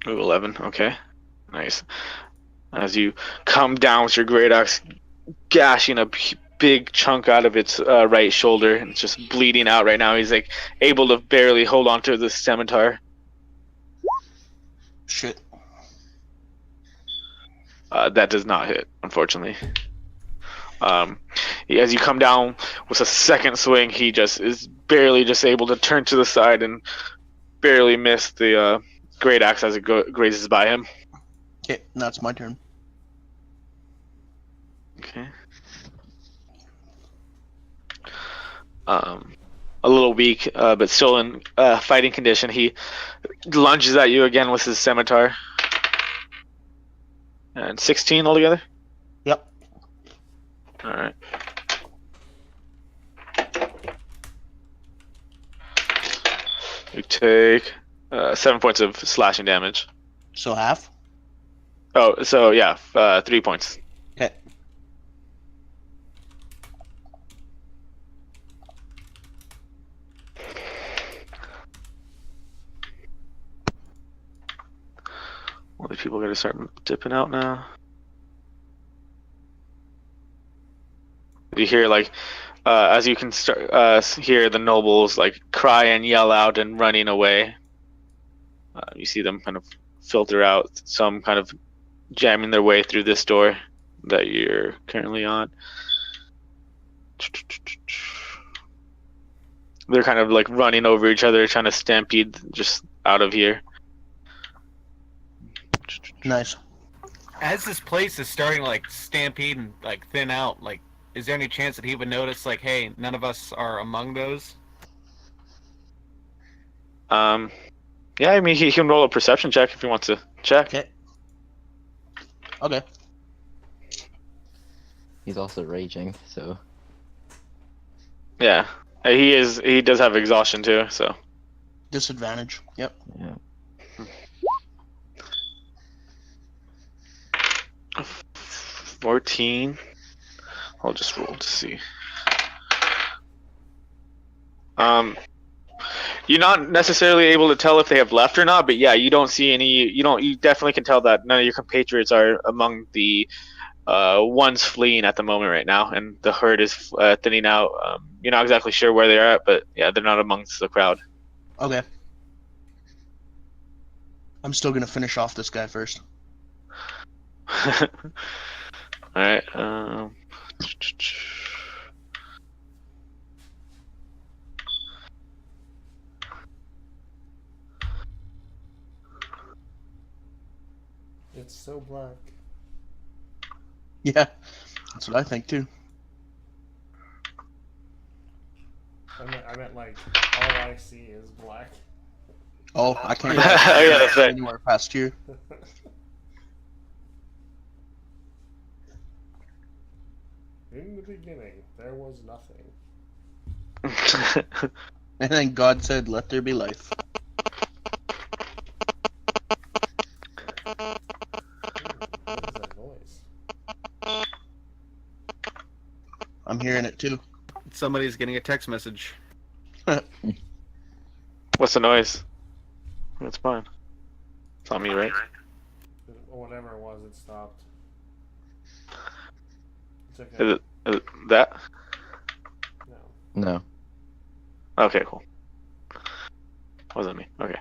Ooh, 11. Okay, nice. As you come down with your great axe, gashing a big chunk out of its right shoulder, and it's just bleeding out right now. He's like able to barely hold on to the scimitar. Shit. That does not hit, unfortunately. As you come down with a second swing, he just is barely just able to turn to the side and barely miss the great axe as it grazes by him. Okay, now it's my turn. Okay. A little weak, but still in fighting condition. He lunges at you again with his scimitar. And 16 altogether? Yep. Alright. You take 7 points of slashing damage. So half? Oh, so yeah, 3 points. Okay. All the people gotta start dipping out now. You hear like, as you can start hear the nobles like cry and yell out and running away. You see them kind of filter out, some kind of jamming their way through this door that you're currently on. They're kind of like running over each other, trying to stampede just out of here. Nice. As this place is starting to like stampede and like thin out, like, is there any chance that he would notice like, hey, none of us are among those? Yeah, I mean he can roll a perception check if he wants to check. Okay. Okay. He's also raging, so. Yeah, he does have exhaustion too, so. Disadvantage. Yep. Yeah. 14. I'll just roll to see. You're not necessarily able to tell if they have left or not, but yeah, you don't see any. You definitely can tell that none of your compatriots are among the ones fleeing at the moment right now, and the herd is thinning out. You're not exactly sure where they're at, but yeah, they're not amongst the crowd. Okay. I'm still gonna finish off this guy first. All right. It's so black. Yeah, that's what I think too. I meant like all I see is black. Oh, I can't Oh, yeah, that's right. anywhere past here. In the beginning, there was nothing. And then God said, "Let there be life." What is that noise? I'm hearing it too. Somebody's getting a text message. What's the noise? That's fine. It's not me, right? Whatever it was, it stopped. It's okay. Is it that? No. No. Okay, cool. Wasn't me. Okay.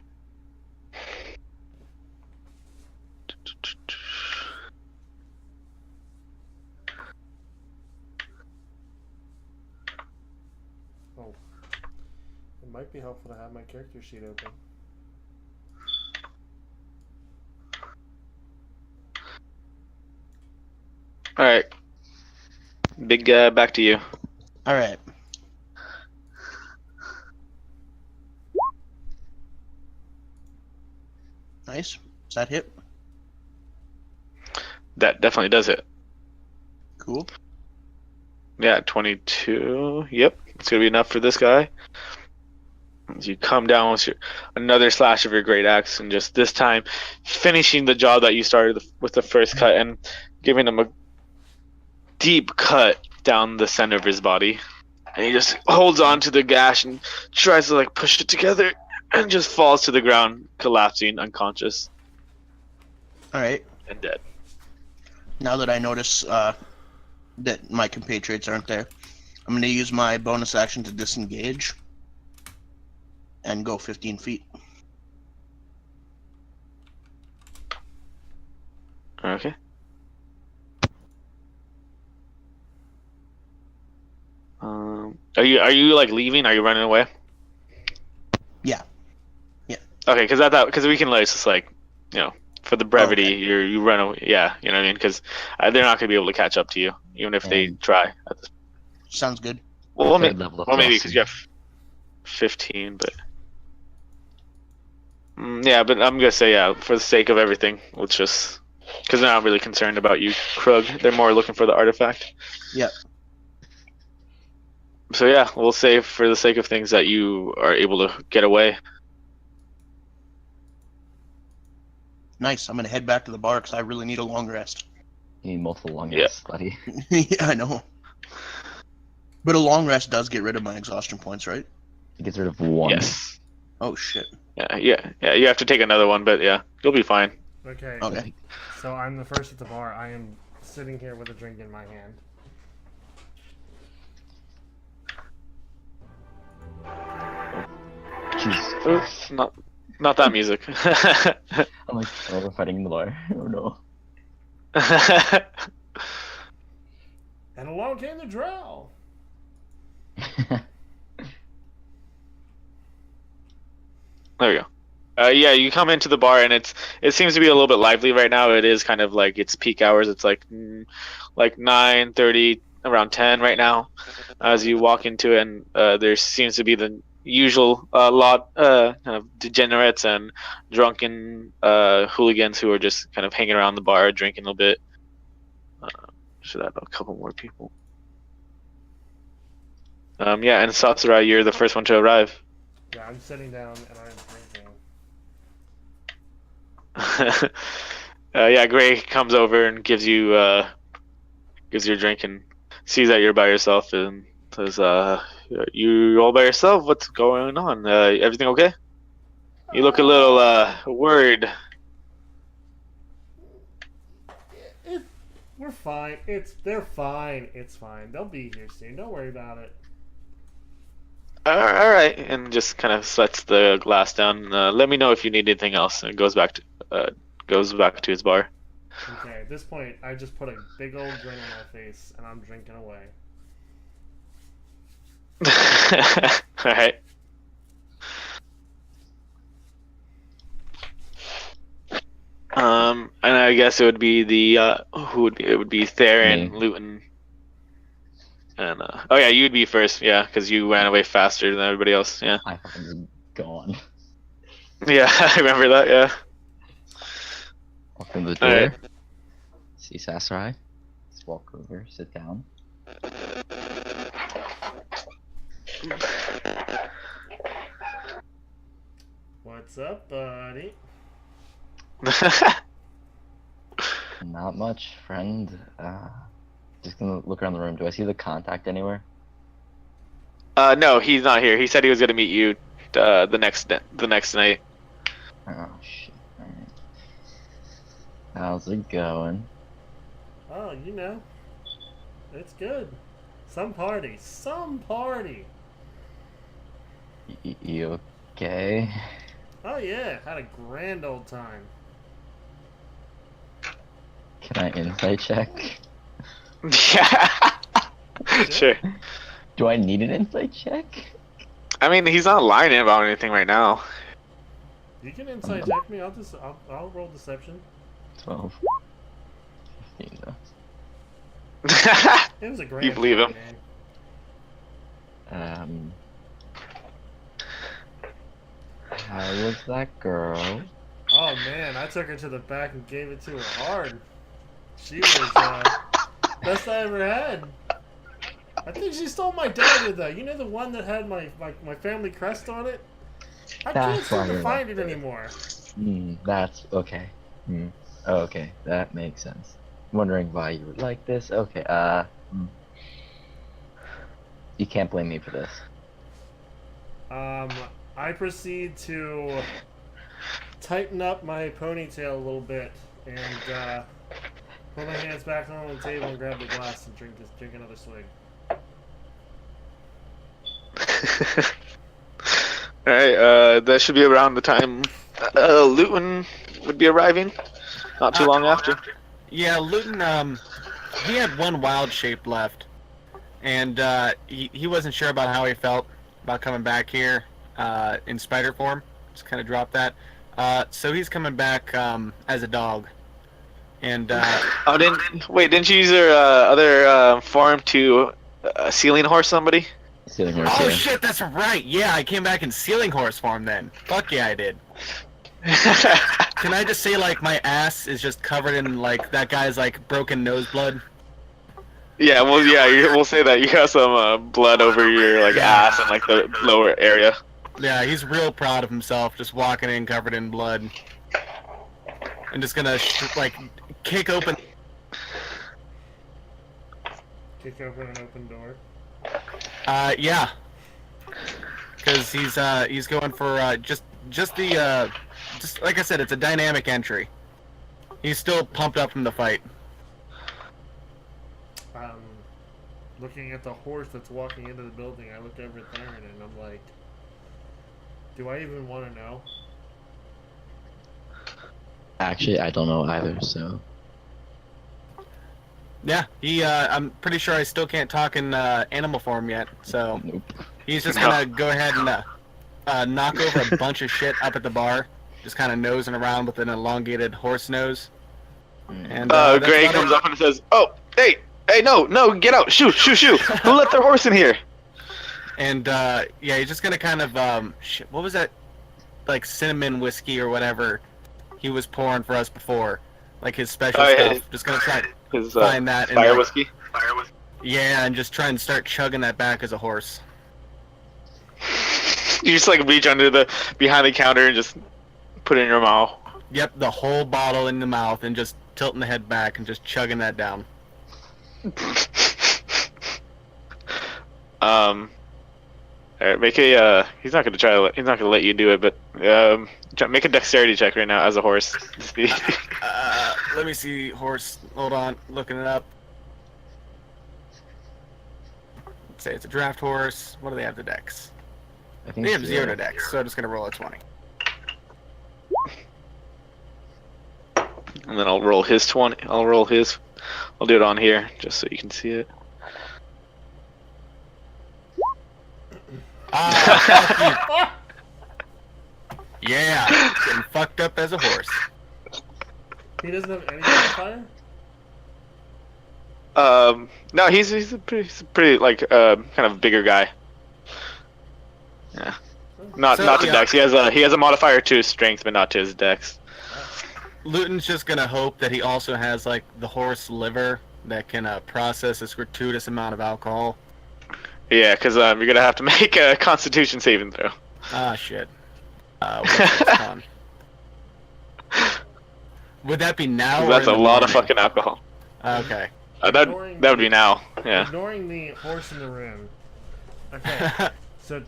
Oh. It might be helpful to have my character sheet open. All right. Big back to you. All right. Nice. Does that hit? That definitely does it. Cool. Yeah, 22. Yep, it's gonna be enough for this guy. As you come down with another slash of your great axe, and just this time finishing the job that you started with the first cut and giving him a deep cut down the center of his body. And he just holds on to the gash and tries to like push it together and just falls to the ground, collapsing unconscious. All right. and dead. Now that I notice that my compatriots aren't there, I'm going to use my bonus action to disengage and go 15 feet. Okay. Are you like leaving? Are you running away? Yeah. Yeah. Okay, because we can let just like, you know, for the brevity, Okay. you run away. Yeah, you know what I mean? Because they're not gonna be able to catch up to you, even if they And try. Sounds good. Well, third level of maybe because exhaustion. you have 15, but yeah. But I'm gonna say yeah, for the sake of everything, let's just because they're not really concerned about you, Krug. They're more looking for the artifact. Yep. So yeah, we'll say for the sake of things that you are able to get away. Nice. I'm going to head back to the bar because I really need a long rest. You need multiple long Yeah. rests, buddy. Yeah, I know. But a long rest does get rid of my exhaustion points, right? It gets rid of one. Yes. Oh, shit. Yeah. You have to take another one, but yeah, you'll be fine. Okay. Okay. So I'm the first at the bar. I am sitting here with a drink in my hand. Jesus Oof, Christ. not that music. I'm like, oh, we're fighting in the bar. Oh no. And along came the drow. There we go. Yeah, you come into the bar and it seems to be a little bit lively right now. It is kind of like it's peak hours. It's like 9:30, around 10 right now. As you walk into it, and there seems to be the usual lot kind of degenerates and drunken hooligans who are just kind of hanging around the bar, drinking a little bit. Should have a couple more people. Yeah, and Satsura, you're the first one to arrive. Yeah, I'm sitting down and I'm drinking. Yeah, Gray comes over and gives you a drink and sees that you're by yourself and says, "You all by yourself? What's going on? Everything okay? You look a little worried." We're fine. They're fine. It's fine. They'll be here soon. Don't worry about it. All right, and just kind of sets the glass down. Let me know if you need anything else. And goes back to his bar. Okay, at this point, I just put a big old grin on my face and I'm drinking away. All right. And I guess it would be it would be Theron, Me. Luton, and oh yeah, you'd be first, yeah, because you ran away faster than everybody else, yeah. I fucking just gone. Yeah, I remember that, yeah. Walk in the door. Alright. See Sasarai. Just walk over, sit down. What's up, buddy? Not much, friend. Just gonna look around the room. Do I see the contact anywhere? No, he's not here. He said he was gonna meet you the next night. Oh shit. Alright. How's it going? Oh, you know. It's good. Some party. Some party. You okay? Oh, yeah. Had a grand old time. Can I insight check? Yeah. Sure. Do I need an insight check? I mean, he's not lying about anything right now. You can insight check me. I'll roll deception. 12. 15 though. It was a grand You believe him? game. How was that girl? Oh man, I took her to the back and gave it to her hard. She was best I ever had. I think she stole my dagger though. You know the one that had my family crest on it? I can't That's seem why to you're find like it anymore. That's okay. Oh, okay, that makes sense. Wondering why you would like this. Okay, you can't blame me for this. I proceed to tighten up my ponytail a little bit and put my hands back on the table and grab the glass and drink another swig. All right, that should be around the time Luton would be arriving. Not too long after. Yeah, Luton, he had one wild shape left, and he wasn't sure about how he felt about coming back here in spider form. Just kind of dropped that. So he's coming back as a dog. And Oh, didn't you use your other form to ceiling horse somebody? Stealing horse, oh yeah. shit, that's right. Yeah, I came back in ceiling horse form then. Fuck yeah, I did. Can I just say, like, my ass is just covered in, like, that guy's, like, broken nose blood? Yeah, well, yeah, we'll say that you got some blood over your like ass and like the lower area. Yeah, he's real proud of himself, just walking in covered in blood. I'm just gonna, like, kick open... Kick open an open door. Yeah. Because he's going for, just like I said, it's a dynamic entry. He's still pumped up from the fight. Looking at the horse that's walking into the building, I look over at Theron and I'm like, do I even want to know? Actually, I don't know either, so... Yeah, I'm pretty sure I still can't talk in animal form yet, so Nope. he's just gonna go ahead and knock over a bunch of shit up at the bar, just kind of nosing around with an elongated horse nose. And Gray comes up and says, "Oh, hey, no, get out, shoo. Who let their horse in here?" And yeah, he's just gonna kind of shit. What was that? Like cinnamon whiskey or whatever he was pouring for us before, like his special stuff. Yeah. Just gonna try His find that fire and whiskey. yeah, and just try and start chugging that back as a horse. You just like reach under behind the counter and just put it in your mouth. Yep, the whole bottle in the mouth and just tilting the head back and just chugging that down. Alright, make a he's not gonna let you do it, but make a dexterity check right now as a horse. Let me see, horse. Hold on, looking it up. Let's say it's a draft horse. What do they have the dex? I think They have 0 to 0. dex, so I'm just gonna roll a 20. And then I'll roll his 20. I'll do it on here just so you can see it. Ah, fuck you. Yeah, getting fucked up as a horse. He doesn't have any modifier? No, he's a pretty like kind of bigger guy. Yeah. Not to yeah. dex. He has a modifier to his strength, but not to his dex. Luton's just gonna hope that he also has like the horse liver that can process this gratuitous amount of alcohol. Yeah, because you're gonna have to make a Constitution saving throw. Ah, shit. What's this on? Would that be now? Or That's in a the lot of morning? fucking alcohol. Okay. That would be now. Yeah. Ignoring the horse in the room. Okay, so,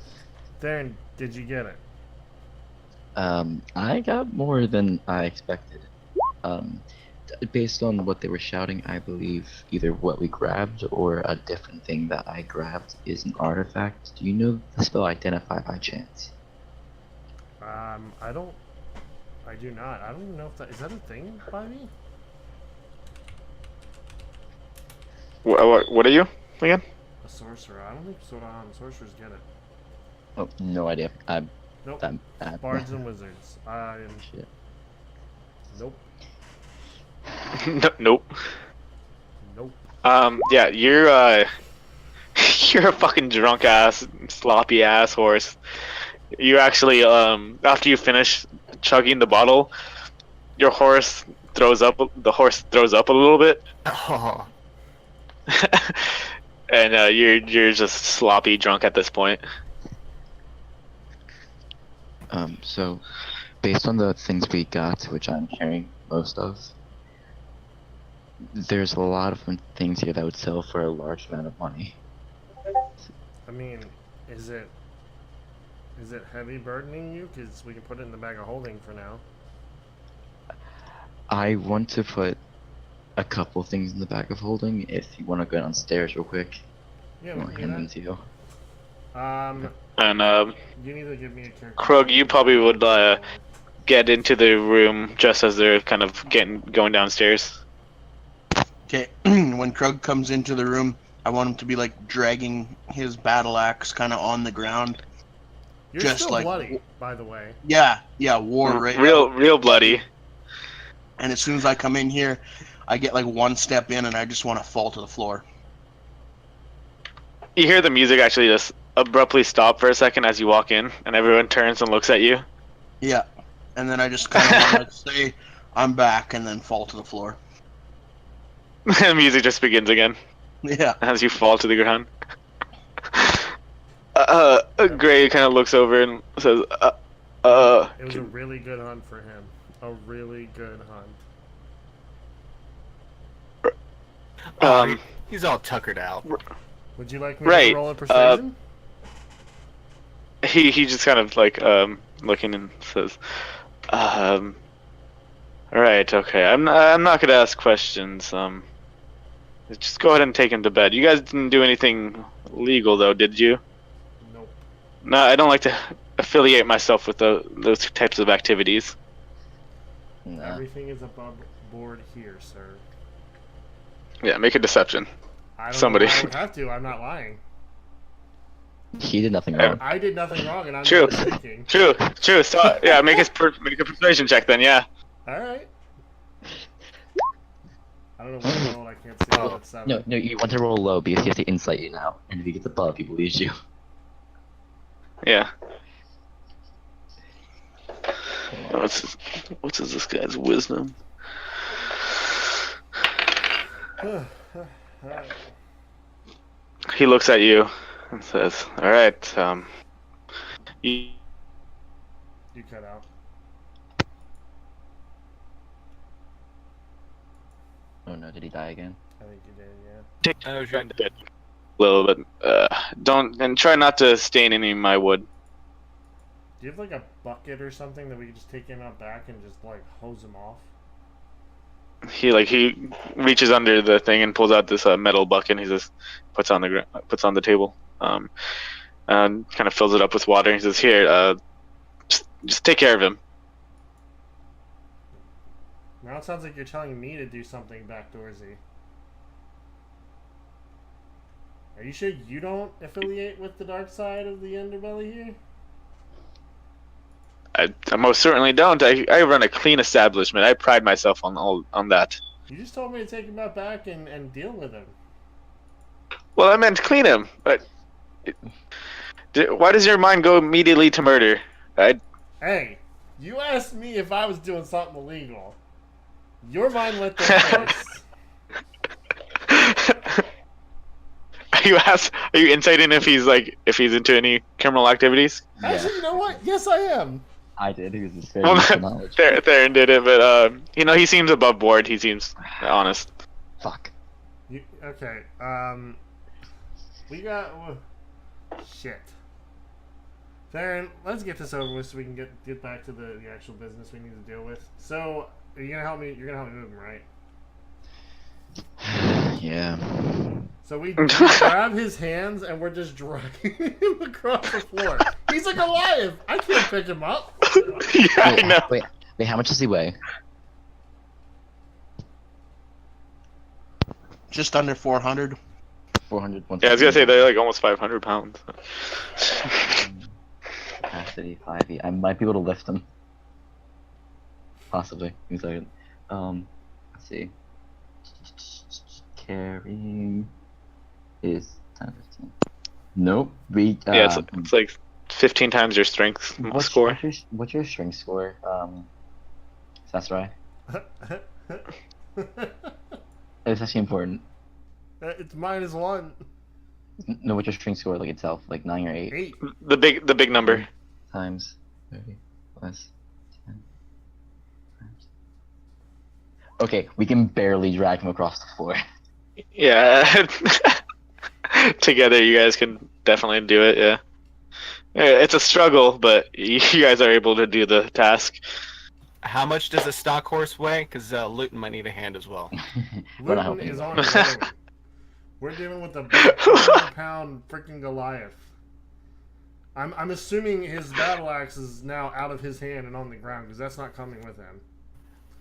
Theron, did you get it? I got more than I expected. Based on what they were shouting, I believe either what we grabbed or a different thing that I grabbed is an artifact. Do you know the spell Identify by chance? I do not. I don't even know if is that a thing by me? What are you again? A sorcerer. I don't think sorcerers get it. Oh, no idea. Nope. Bards and wizards. Shit. Nope. Nope. Nope. Yeah, you're you're a fucking drunk ass, sloppy ass horse. You actually after you finish chugging the bottle, the horse throws up a little bit. Oh. And you're just sloppy drunk at this point. So, based on the things we got, which I'm carrying most of, there's a lot of things here that would sell for a large amount of money. I mean, is it heavy burdening you? Because we can put it in the bag of holding for now. I want to put a couple things in the back of holding. If you want to go downstairs real quick, Yeah, we I'll can hand them do to you. that. And You need to give me a character. Krug, you probably would get into the room just as they're kind of going downstairs. Okay, when Krug comes into the room, I want him to be like dragging his battle axe kind of on the ground. You're just still like- bloody, by the way. Yeah, war right Real bloody. And as soon as I come in here, I get like one step in and I just want to fall to the floor. You hear the music actually just abruptly stop for a second as you walk in, and everyone turns and looks at you. Yeah. And then I just kind of want to like say, I'm back, and then fall to the floor. The music just begins again Yeah. as you fall to the ground. Gray kind of looks over and says, It was a really good hunt for him. A really good hunt. He's all tuckered out. Would you like me Right, to roll a persuasion? he just kind of like looking and says, all right, okay, I'm not gonna ask questions. Just go ahead and take him to bed. You guys didn't do anything legal though, did you? Nope. No, I don't like to affiliate myself with those types of activities. Nah. Everything is above board here, sir. Yeah, make a deception. I don't Somebody. know why I would have to. I'm not lying. He did nothing wrong. I did nothing wrong, and I'm True. not mistaken. True. So, yeah, make a persuasion check then. Yeah. All right. I don't know what I rolled. I can't see. That's 7. No, you want to roll low because he has to insight you now, and if he gets above, he believes you. Yeah. What's this guy's wisdom? He looks at you and says, "All right, you You cut out. Oh no, did he die again? I think you did. Yeah. take I was trying to. a little bit. Don't and try not to stain any of my wood." Do you have like a bucket or something that we can just take him out back and just like hose him off? He reaches under the thing and pulls out this metal bucket. And he just puts on the table, and kind of fills it up with water. He says, "Here, just take care of him." Now it sounds like you're telling me to do something backdoorsy. Are you sure you don't affiliate with the dark side of the underbelly here? I most certainly don't. I run a clean establishment. I pride myself on that. You just told me to take him out back and deal with him. Well, I meant clean him. But why does your mind go immediately to murder? Hey, you asked me if I was doing something illegal. Your mind went there first. Are you inciting if he's into any criminal activities? Actually, you know what? Yes, I am. I did. He was just very Well, used to knowledge. Theron did it, but he seems above board. He seems honest. Fuck. Okay. We got shit. Theron, let's get this over with so we can get back to the actual business we need to deal with. So, are you gonna help me? You're gonna help me move him, right? Yeah. So we grab his hands and we're just dragging him across the floor. He's like alive. I can't pick him up. Yeah, I know. Wait, how much does he weigh? Just under 400. 400. Yeah, I was gonna say they're like almost 500 pounds. Capacity 5e. I might be able to lift him. Possibly. He's like, let's see. Carrying is 10, 15. Nope. Yeah, it's like 15 times your strength score. What's your strength score? That's right. It's actually important. It's -1. No, what's your strength score like itself? Like 9 or 8? 8. The big number. Times 30 plus 10 times. Okay, we can barely drag him across the floor. Yeah. Together, you guys can definitely do it. Yeah. It's a struggle, but you guys are able to do the task. How much does a stock horse weigh? Because Luton might need a hand as well. We're not Luton helping is you. on his own. We're dealing with a big 200-pound freaking Goliath. I'm assuming his battle axe is now out of his hand and on the ground because that's not coming with him.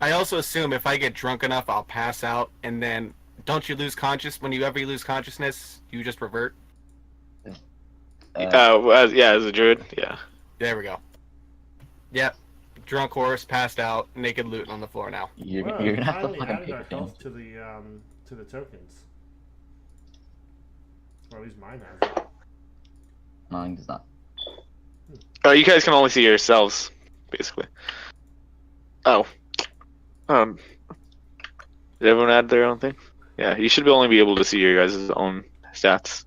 I also assume if I get drunk enough, I'll pass out, and then don't you lose when you ever lose consciousness, you just revert? As a druid, yeah. There we go. Yep. Drunk horse, passed out, naked Luton on the floor now. You're Well, you're we gonna have to finally fucking added pick our a hand. health to the tokens. Or at least mine has it. Mine does not. You guys can only see yourselves, basically. Oh. Did everyone add their own thing? Yeah, you should only be able to see your guys' own stats.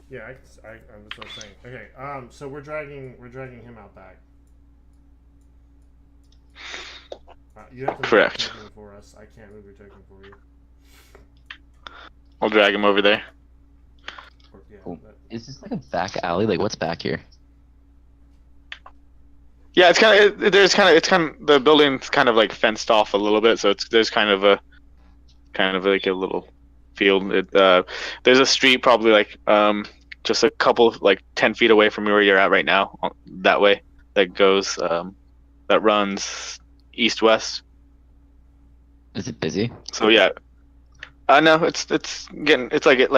Yeah, I'm just saying. Okay, so we're dragging him out back. You have to move Correct. your token for us. I can't move your token for you. I'll drag him over there. Or, yeah, Cool. that- Is this like a back alley? Like what's back here? Yeah, it's kind of the building's kind of like fenced off a little bit, so there's kind of like a little field. There's a street probably like just a couple like 10 feet away from where you're at right now, that way, that goes that runs east west. Is it busy? So yeah. No, it's like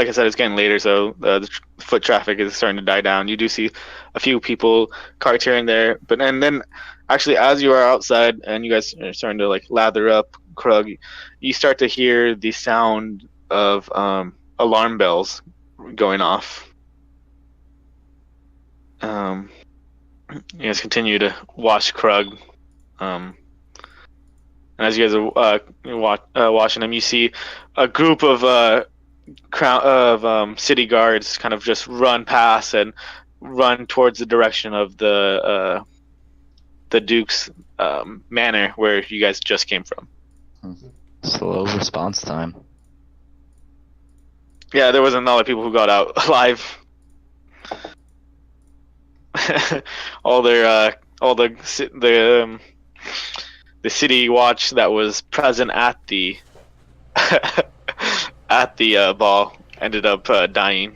I said, it's getting later, so the foot traffic is starting to die down. You do see a few people, carts here and there, and then actually as you are outside and you guys are starting to like lather up, Krug, you start to hear the sound of alarm bells going off. You guys continue to watch Krug. And as you guys are watching him, you see a group of city guards kind of just run past and run towards the direction of the Duke's manor where you guys just came from. Slow response time. Yeah, there wasn't a lot of people who got out alive. all the city watch that was present at the ball ended up dying.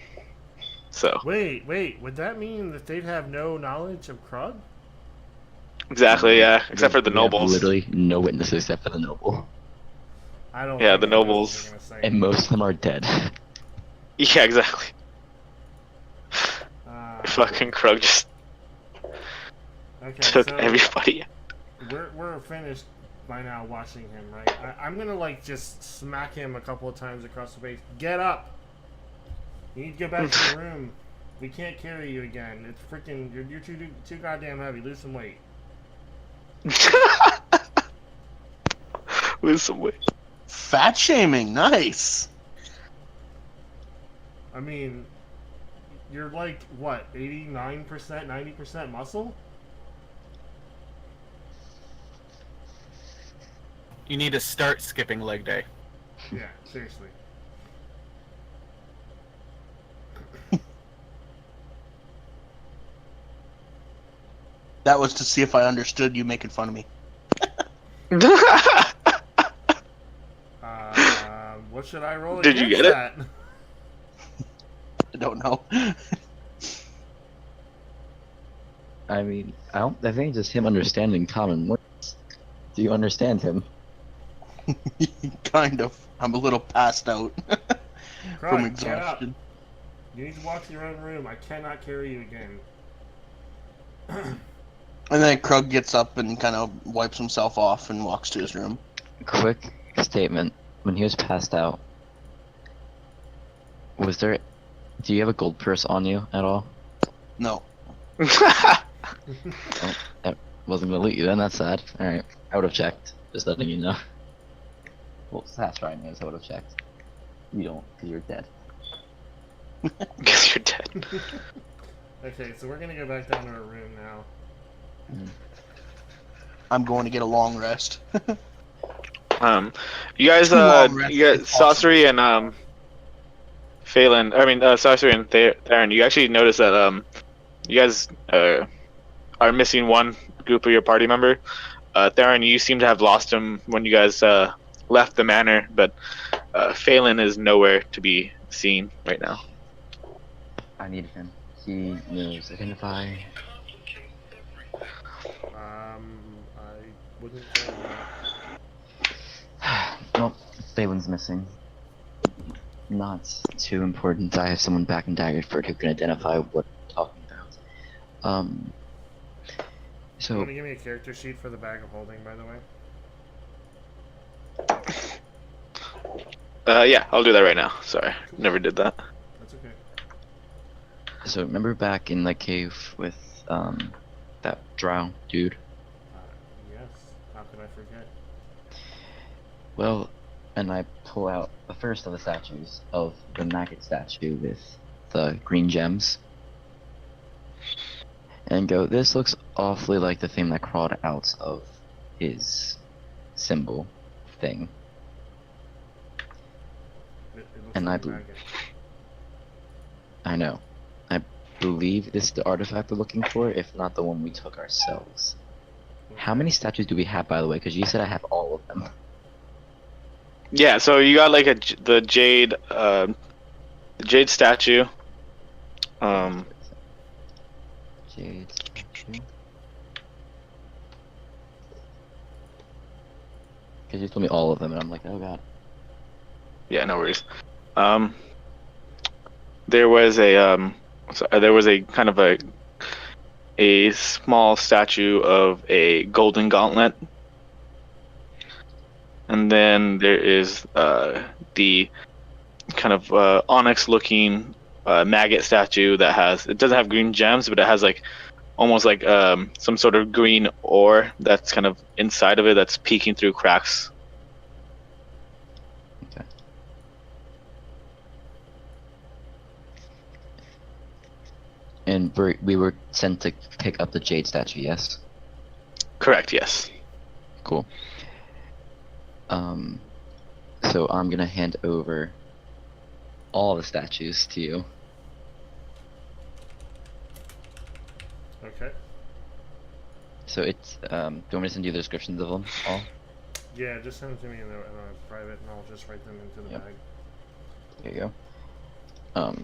So Wait, would that mean that they'd have no knowledge of Krug? exactly, yeah, except for the We have nobles. literally no witnesses except for the noble, I don't. Yeah, think the any of those nobles. are gonna say and most of them are dead. Yeah, exactly. Fucking Krug just Okay, took so everybody. we're finished by now watching him, right? I'm gonna like just smack him a couple of times across the face. Get up! You need to go back to your room. We can't carry you again. It's freaking you're too goddamn heavy. Lose some weight. Lose some weight. Fat shaming, nice. I mean, you're like what, 89%, 90% muscle? You need to start skipping leg day. Yeah, seriously. That was to see if I understood you making fun of me. What should I roll? Did you against get it? that? I don't know. I mean, I think it's just him understanding common words. Do you understand him? Kind of. I'm a little passed out Krug, from get up. exhaustion. You need to walk to your own room. I cannot carry you again. And then Krug gets up and kind of wipes himself off and walks to his room. Quick statement. When he was passed out, do you have a gold purse on you at all? No. Oh, that wasn't gonna loot you then, that's sad. Alright, I would have checked, just letting you know. Well, that's right, anyways, I would have checked. You don't, because you're dead. Guess you're dead. Okay, so we're gonna go back down to our room now. I'm going to get a long rest. You guys, Too long rest you is guys, Sorcery and Phelan. I mean, Sorcery and Theron. You actually notice that you guys are missing one group of your party member. Theron, you seem to have lost him when you guys left the manor, but Phelan is nowhere to be seen right now. I need him. He knows identify. I wouldn't claim that. Well, Phelan's missing. Not too important. I have someone back in Daggerford who can identify what I'm talking about. You So want to give me a character sheet for the bag of holding, by the way? Yeah, I'll do that right now. Sorry, never did that. That's okay. So remember back in the cave with that drow dude? Yes. How could I forget? Well, and I pull out the first of the statues of the maggot statue with the green gems. And go, this looks awfully like the thing that crawled out of his symbol thing. It looks And like a maggot. I know. I believe this is the artifact we're looking for, if not the one we took ourselves. How many statues do we have, by the way? Because you said I have all of them. Yeah, so you got like the jade statue. Jade statue. Because you told me all of them, and I'm like, oh god. Yeah, no worries. There was a kind of a small statue of a golden gauntlet, and then there is the kind of onyx-looking maggot statue that it doesn't have green gems, but it has like almost like some sort of green ore that's kind of inside of it that's peeking through cracks. Okay. And we were sent to pick up the jade statue, yes? Correct. Yes. Cool. So I'm gonna hand over all the statues to you. Okay. So it's, do you want me to send you the descriptions of them all? Yeah, just send them to me in a private, and I'll just write them into the Yep. bag. There you go.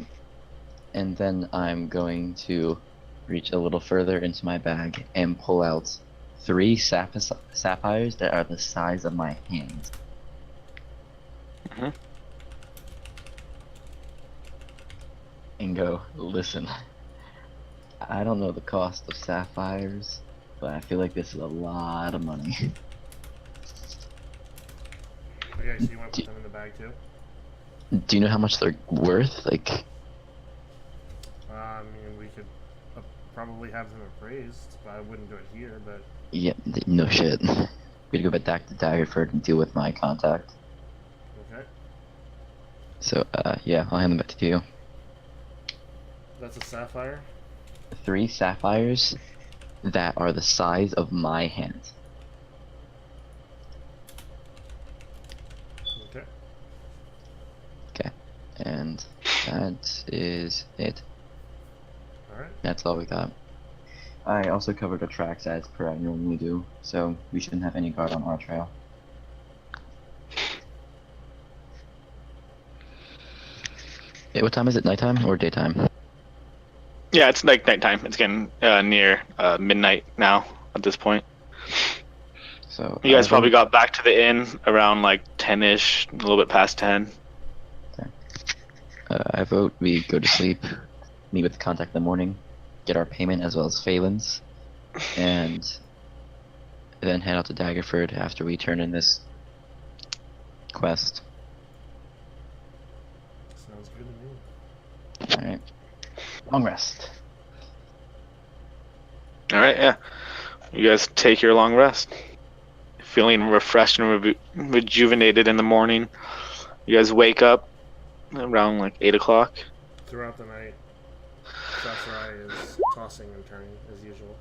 And then I'm going to reach a little further into my bag and pull out 3 sapphires that are the size of my hand. Mhm. And go, listen, I don't know the cost of sapphires, but I feel like this is a lot of money. Okay, so you want to put them in the bag too? Do you know how much they're worth? Like, I mean, we could probably have them appraised, but I wouldn't do it here, but... yeah, no shit. We'd go back to Daggerford and deal with my contact. Okay. So, yeah, I'll hand them back to you. That's a sapphire? 3 sapphires that are the size of my hand. Okay. Okay, and that is it. Alright. That's all we got. I also covered the tracks as per I normally do, so we shouldn't have any guard on our trail. Yeah, what time is it? Nighttime or daytime? Yeah, it's like nighttime. It's getting near midnight now at this point. So You guys I probably vote- got back to the inn around like 10-ish, a little bit past 10. I vote we go to sleep, meet with the contact in the morning, get our payment as well as Phelan's, and then head out to Daggerford after we turn in this quest. Sounds good to me. Alright. Long rest. All right, yeah. You guys take your long rest. Feeling refreshed and rejuvenated in the morning. You guys wake up around like 8 o'clock. Throughout the night, Sasarai is tossing and turning, as usual.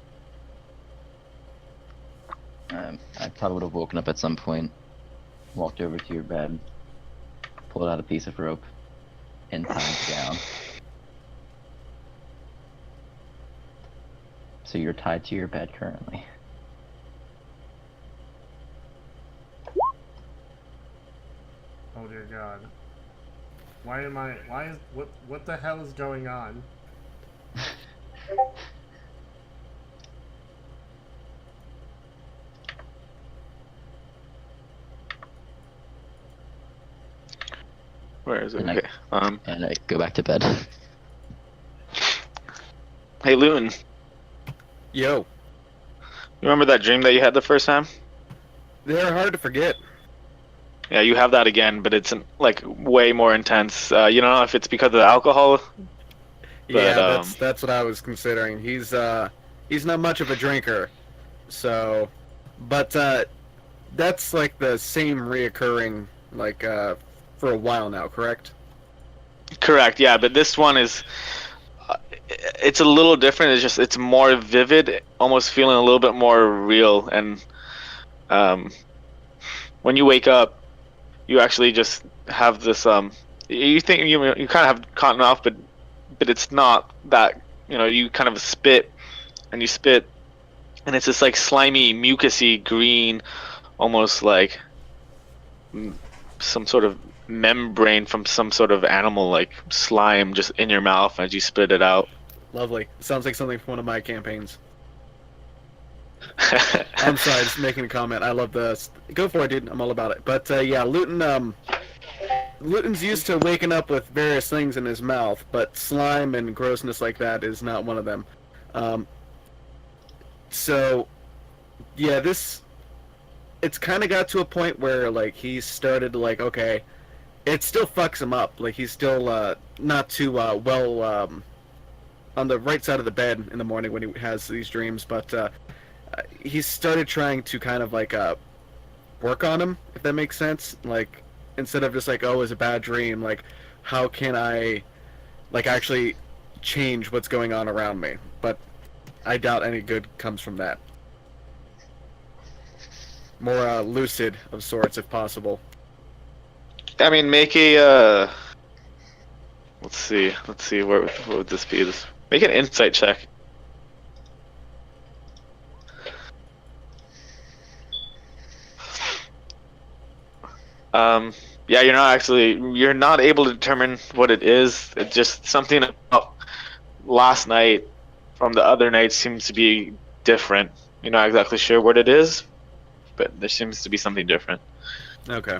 I probably would have woken up at some point, walked over to your bed, pulled out a piece of rope, and tied it down. So you're tied to your bed currently. Oh dear God. Why am I? Why is what the hell is going on? Where is it? And I Okay. and I go back to bed. Hey, Luton, Yo, you remember that dream that you had the first time? they're hard to forget. Yeah, you have that again, but it's like way more intense. You don't know if it's because of the alcohol, but Yeah, that's what I was considering. He's not much of a drinker, so, but that's like the same reoccurring like for a while now, correct? correct. Yeah, but this one is it's a little different. It's more vivid, almost feeling a little bit more real. And um, when you wake up, you actually just have this you think you kind of have cotton off, but it's not that. You kind of spit and you spit, and it's this like slimy, mucusy green, almost like some sort of membrane from some sort of animal, like slime, just in your mouth as you spit it out. Lovely. Sounds like something from one of my campaigns. I'm sorry, just making a comment. I love the. Go for it, dude. I'm all about it. But yeah, Luton's used to waking up with various things in his mouth, but slime and grossness like that is not one of them. Um, so, yeah, it's kind of got to a point where like he started to like, okay, it still fucks him up. Like he's still not too well on the right side of the bed in the morning when he has these dreams, but he started trying to kind of like work on him, if that makes sense. Like instead of just like, oh, it was a bad dream, like how can I like actually change what's going on around me? But I doubt any good comes from that. More lucid of sorts, if possible. I mean, make a let's see, what would this be? Make an insight check. Yeah, you're not able to determine what it is. It's just something about last night from the other night seems to be different. You're not exactly sure what it is, but there seems to be something different. Okay.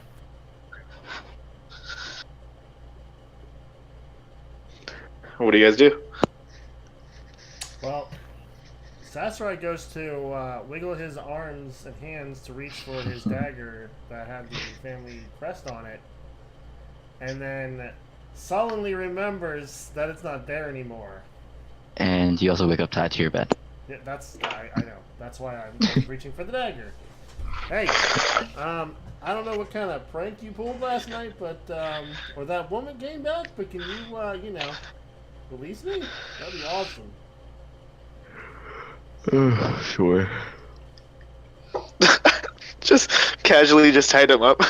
What do you guys do? Well, Sasrai goes to wiggle his arms and hands to reach for his dagger that had the family crest on it, and then sullenly remembers that it's not there anymore. And you also wake up tied to your bed. Yeah, I know. That's why I'm reaching for the dagger. Hey, I don't know what kind of prank you pulled last night, but or that woman came back, but can you release me? That'd be awesome. Sure. Just casually just tied him up.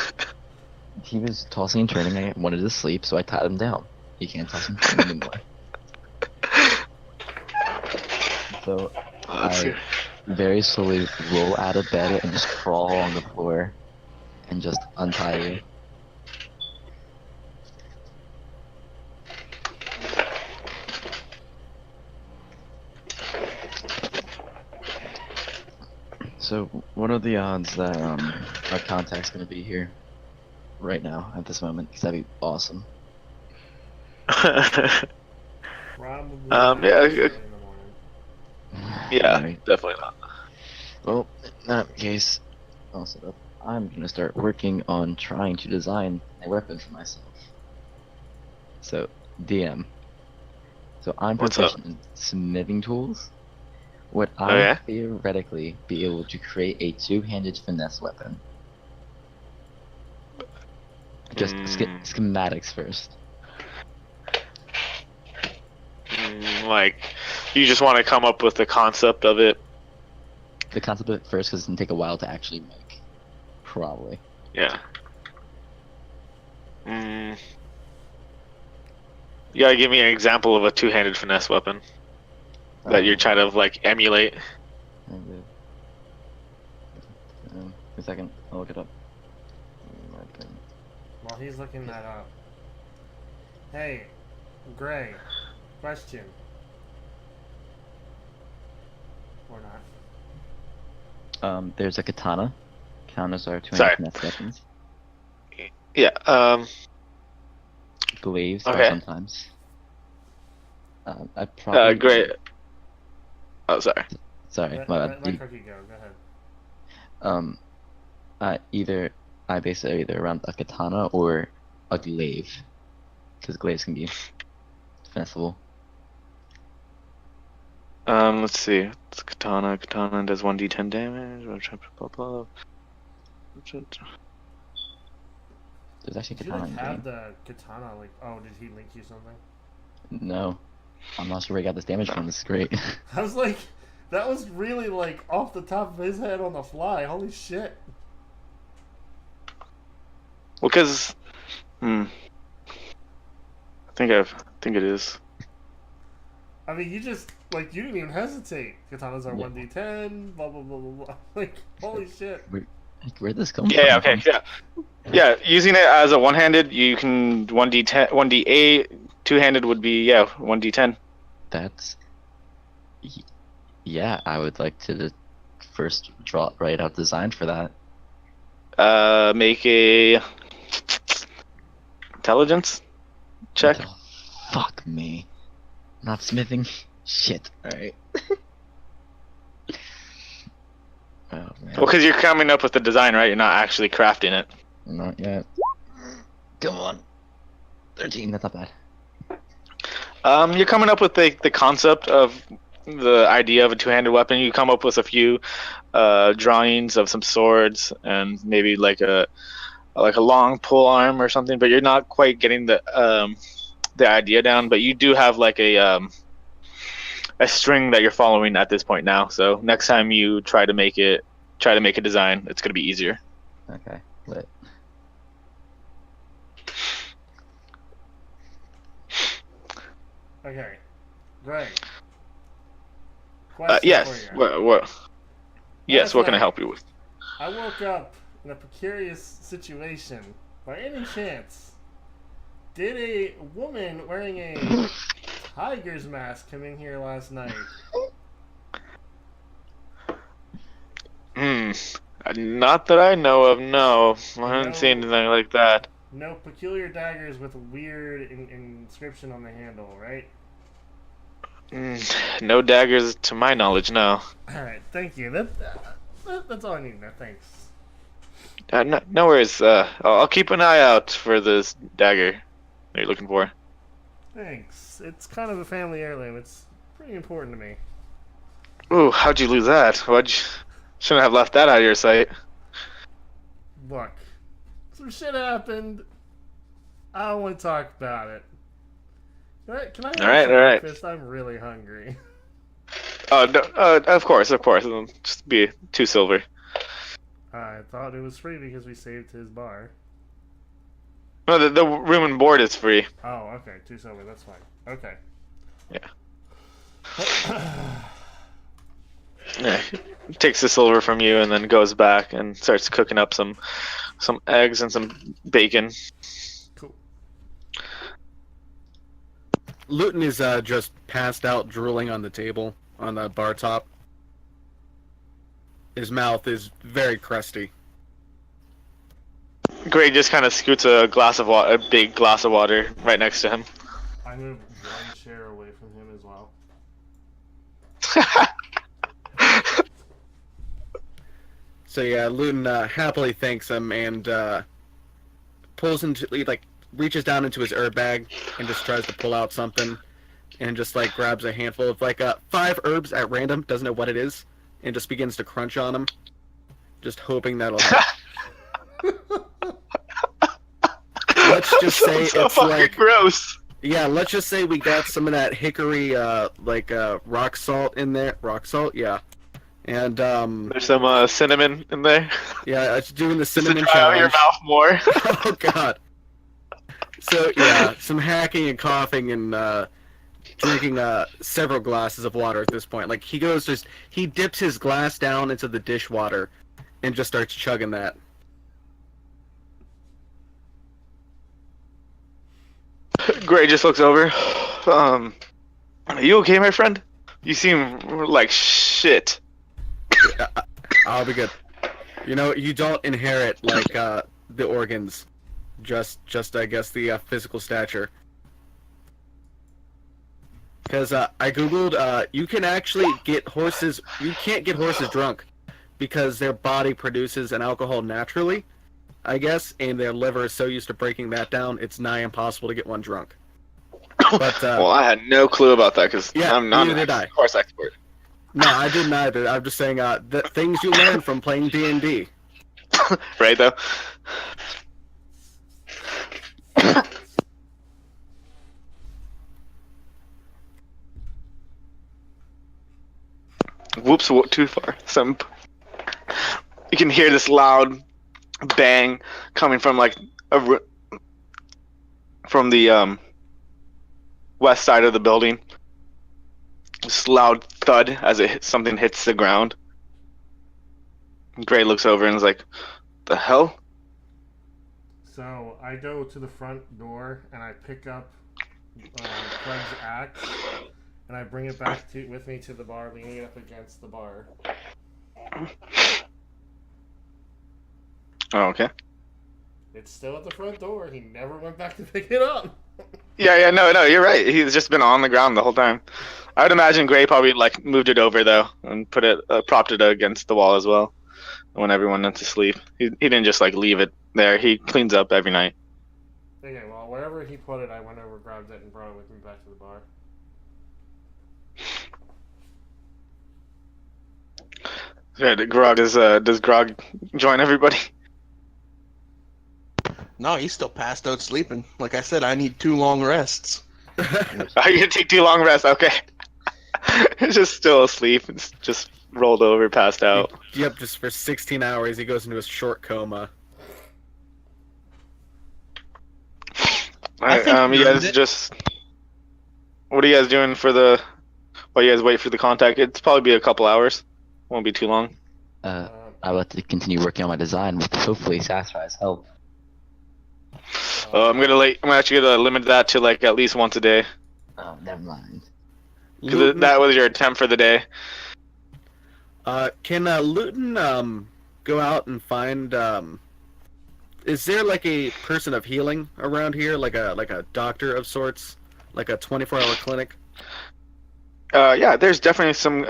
He was tossing and turning. I wanted to sleep, so I tied him down. He can't toss and turn anymore. So I very slowly roll out of bed and just crawl on the floor and just untie you. So, what are the odds that our contact's gonna be here right now at this moment? Because that'd be awesome. Probably Yeah, not early in the morning. yeah, Alright. definitely not. Well, in that case, I'll set up. I'm gonna start working on trying to design a weapon for myself. So, DM. So I'm What's up? proficient in smithing tools. Would Oh, I yeah? theoretically be able to create a two-handed finesse weapon? Just schematics first. Like, you just want to come up with the concept of it. The concept of it first, because it's gonna take a while to actually make. Probably. Yeah. You gotta give me an example of a two-handed finesse weapon that you're trying to like emulate. A second, I'll look it up. Weapon. while he's looking that up. Hey, Gray, question. Or not. There's a katana. Katanas are 200 Sorry. finesse weapons. Yeah. Glaives Okay. are sometimes. I probably. Great. Oh, sorry. Sorry, Let, my let, bad. let Cookie go. Go ahead. I base it either around a katana or a glaive, because glaives can be defensible. Let's see. It's katana. Katana does 1d10 damage. Blah, blah, blah. There's actually a Did you katana like in have game. the katana like? Oh, did he link you something? No, I'm not sure where he got this damage from. This is great. I was like, that was really like off the top of his head on the fly. Holy shit! Well, because, I think it is. I mean, you just like you didn't even hesitate. Katanas are Yeah. 1d10. Blah blah blah blah blah. Like, holy shit! Where'd this come Yeah. from? Okay. Yeah. Yeah. Using it as a one-handed, you can 1d10, 1d8. Two-handed would be 1d10. That's. Yeah, I would like to first write out design for that. Make a intelligence check. Fuck me. Not smithing. Shit. Alright. Oh man. Well, because you're coming up with the design, right? You're not actually crafting it. Not yet. Come on. 13, that's not bad. You're coming up with the concept of the idea of a two-handed weapon. You come up with a few drawings of some swords and maybe like a long pole arm or something, but you're not quite getting the idea down. But you do have like a string that you're following at this point now. So next time you try to make a design, it's gonna be easier. Okay, lit. Okay, Greg. Question Yes. for you. What? Yes. Last What can I night, help you with? I woke up in a precarious situation. By any chance, did a woman wearing a tiger's mask come in here last night? Not that I know of. No, I haven't No. seen anything like that. No peculiar daggers with a weird inscription on the handle, right? No daggers to my knowledge. No. Alright, thank you. That's all I need now, thanks. No worries. I'll keep an eye out for this dagger that you're looking for. Thanks. It's kind of a family heirloom. It's pretty important to me. Ooh, how'd you lose that? Shouldn't have left that out of your sight. Look, some shit happened. I don't want to talk about it. Can I have All right, some all right. breakfast? I'm really hungry. Oh, no, of course. It'll just be 2 silver. I thought it was free because we saved his bar. No, the room and board is free. Oh, okay. 2 silver. That's fine. Okay. Yeah. Yeah, he takes the silver from you and then goes back and starts cooking up some eggs and some bacon. Cool. Luton is just passed out, drooling on the table on the bar top. His mouth is very crusty. Gray just kind of scoots a big glass of water right next to him. I moved 1 chair away from him as well. So yeah, Luton happily thanks him and pulls into reaches down into his herb bag and just tries to pull out something, and just grabs a handful of 5 herbs at random, doesn't know what it is, and just begins to crunch on them, just hoping that'll help. Let's just say so it's fucking gross. yeah, let's just say we got some of that hickory rock salt in there. Rock salt, yeah. And There's some cinnamon in there. yeah, it's doing the Just to cinnamon dry out your challenge. mouth more. Oh god. So yeah, some hacking and coughing and drinking several glasses of water at this point. He dips his glass down into the dishwater and just starts chugging that. Gray just looks over. Are you okay, my friend? You seem like shit. I'll be good. You know, you don't inherit like the organs, just I guess the physical stature. Because I googled, you can actually get horses. You can't get horses drunk because their body produces an alcohol naturally, I guess, and their liver is so used to breaking that down, it's nigh impossible to get one drunk. But Well, I had no clue about that because yeah, I'm not neither an did I. horse expert. No, I didn't either. I'm just saying the things you learn from playing D&D. Right though. Whoops! Too far. You can hear this loud bang coming from like from the west side of the building. This loud thud as something hits the ground. Gray looks over and is like, "The hell?" So I go to the front door and I pick up Krug's axe and I bring it back with me to the bar, leaning it up against the bar. Oh, okay. It's still at the front door. He never went back to pick it up. Yeah, no, you're right. He's just been on the ground the whole time. I would imagine Gray probably like moved it over though and put it, propped it against the wall as well when everyone went to sleep. He didn't just like leave it there. He cleans up every night. Okay, well, wherever he put it, I went over, grabbed it, and brought it with me back to the bar. Good. Does Grog join everybody? No, he's still passed out sleeping. Like I said, I need 2 long rests. Oh, you take too long rest. Okay. He's just still asleep. It's just rolled over, passed out. Yep, just for 16 hours he goes into a short coma. All right, think you guys just. What are you guys doing while you guys wait for the contact? It's probably be a couple hours. Won't be too long. I would like to continue working on my design with hopefully Sassafras help. I'm actually gonna limit that to like at least once a day. Oh, never mind. Because that was your attempt for the day. Can Luton go out and find is there like a person of healing around here, like a doctor of sorts, like a 24-hour clinic? Yeah, there's definitely some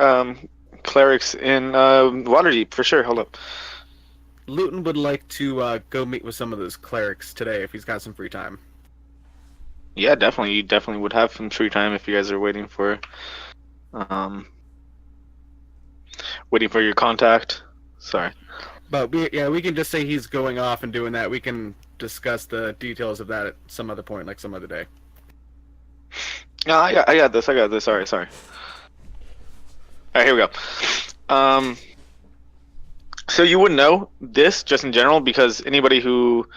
clerics in Waterdeep for sure. Hold up. Luton would like to go meet with some of those clerics today if he's got some free time. Yeah, definitely. You definitely would have some free time if you guys are waiting for your contact. Sorry. But we can just say he's going off and doing that. We can discuss the details of that at some other point, like some other day. No, I got this. Sorry. All right, here we go. So you wouldn't know this just in general because anybody who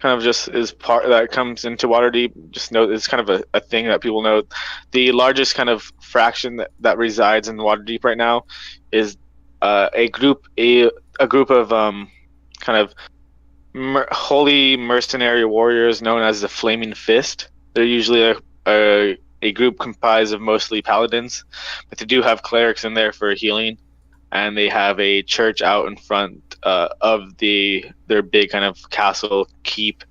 kind of just is part that comes into Waterdeep just know it's kind of a thing that people know. The largest kind of fraction that resides in Waterdeep right now is a group of kind of holy mercenary warriors known as the Flaming Fist. They're usually a group comprised of mostly paladins, but they do have clerics in there for healing, and they have a church out in front of their big kind of castle keep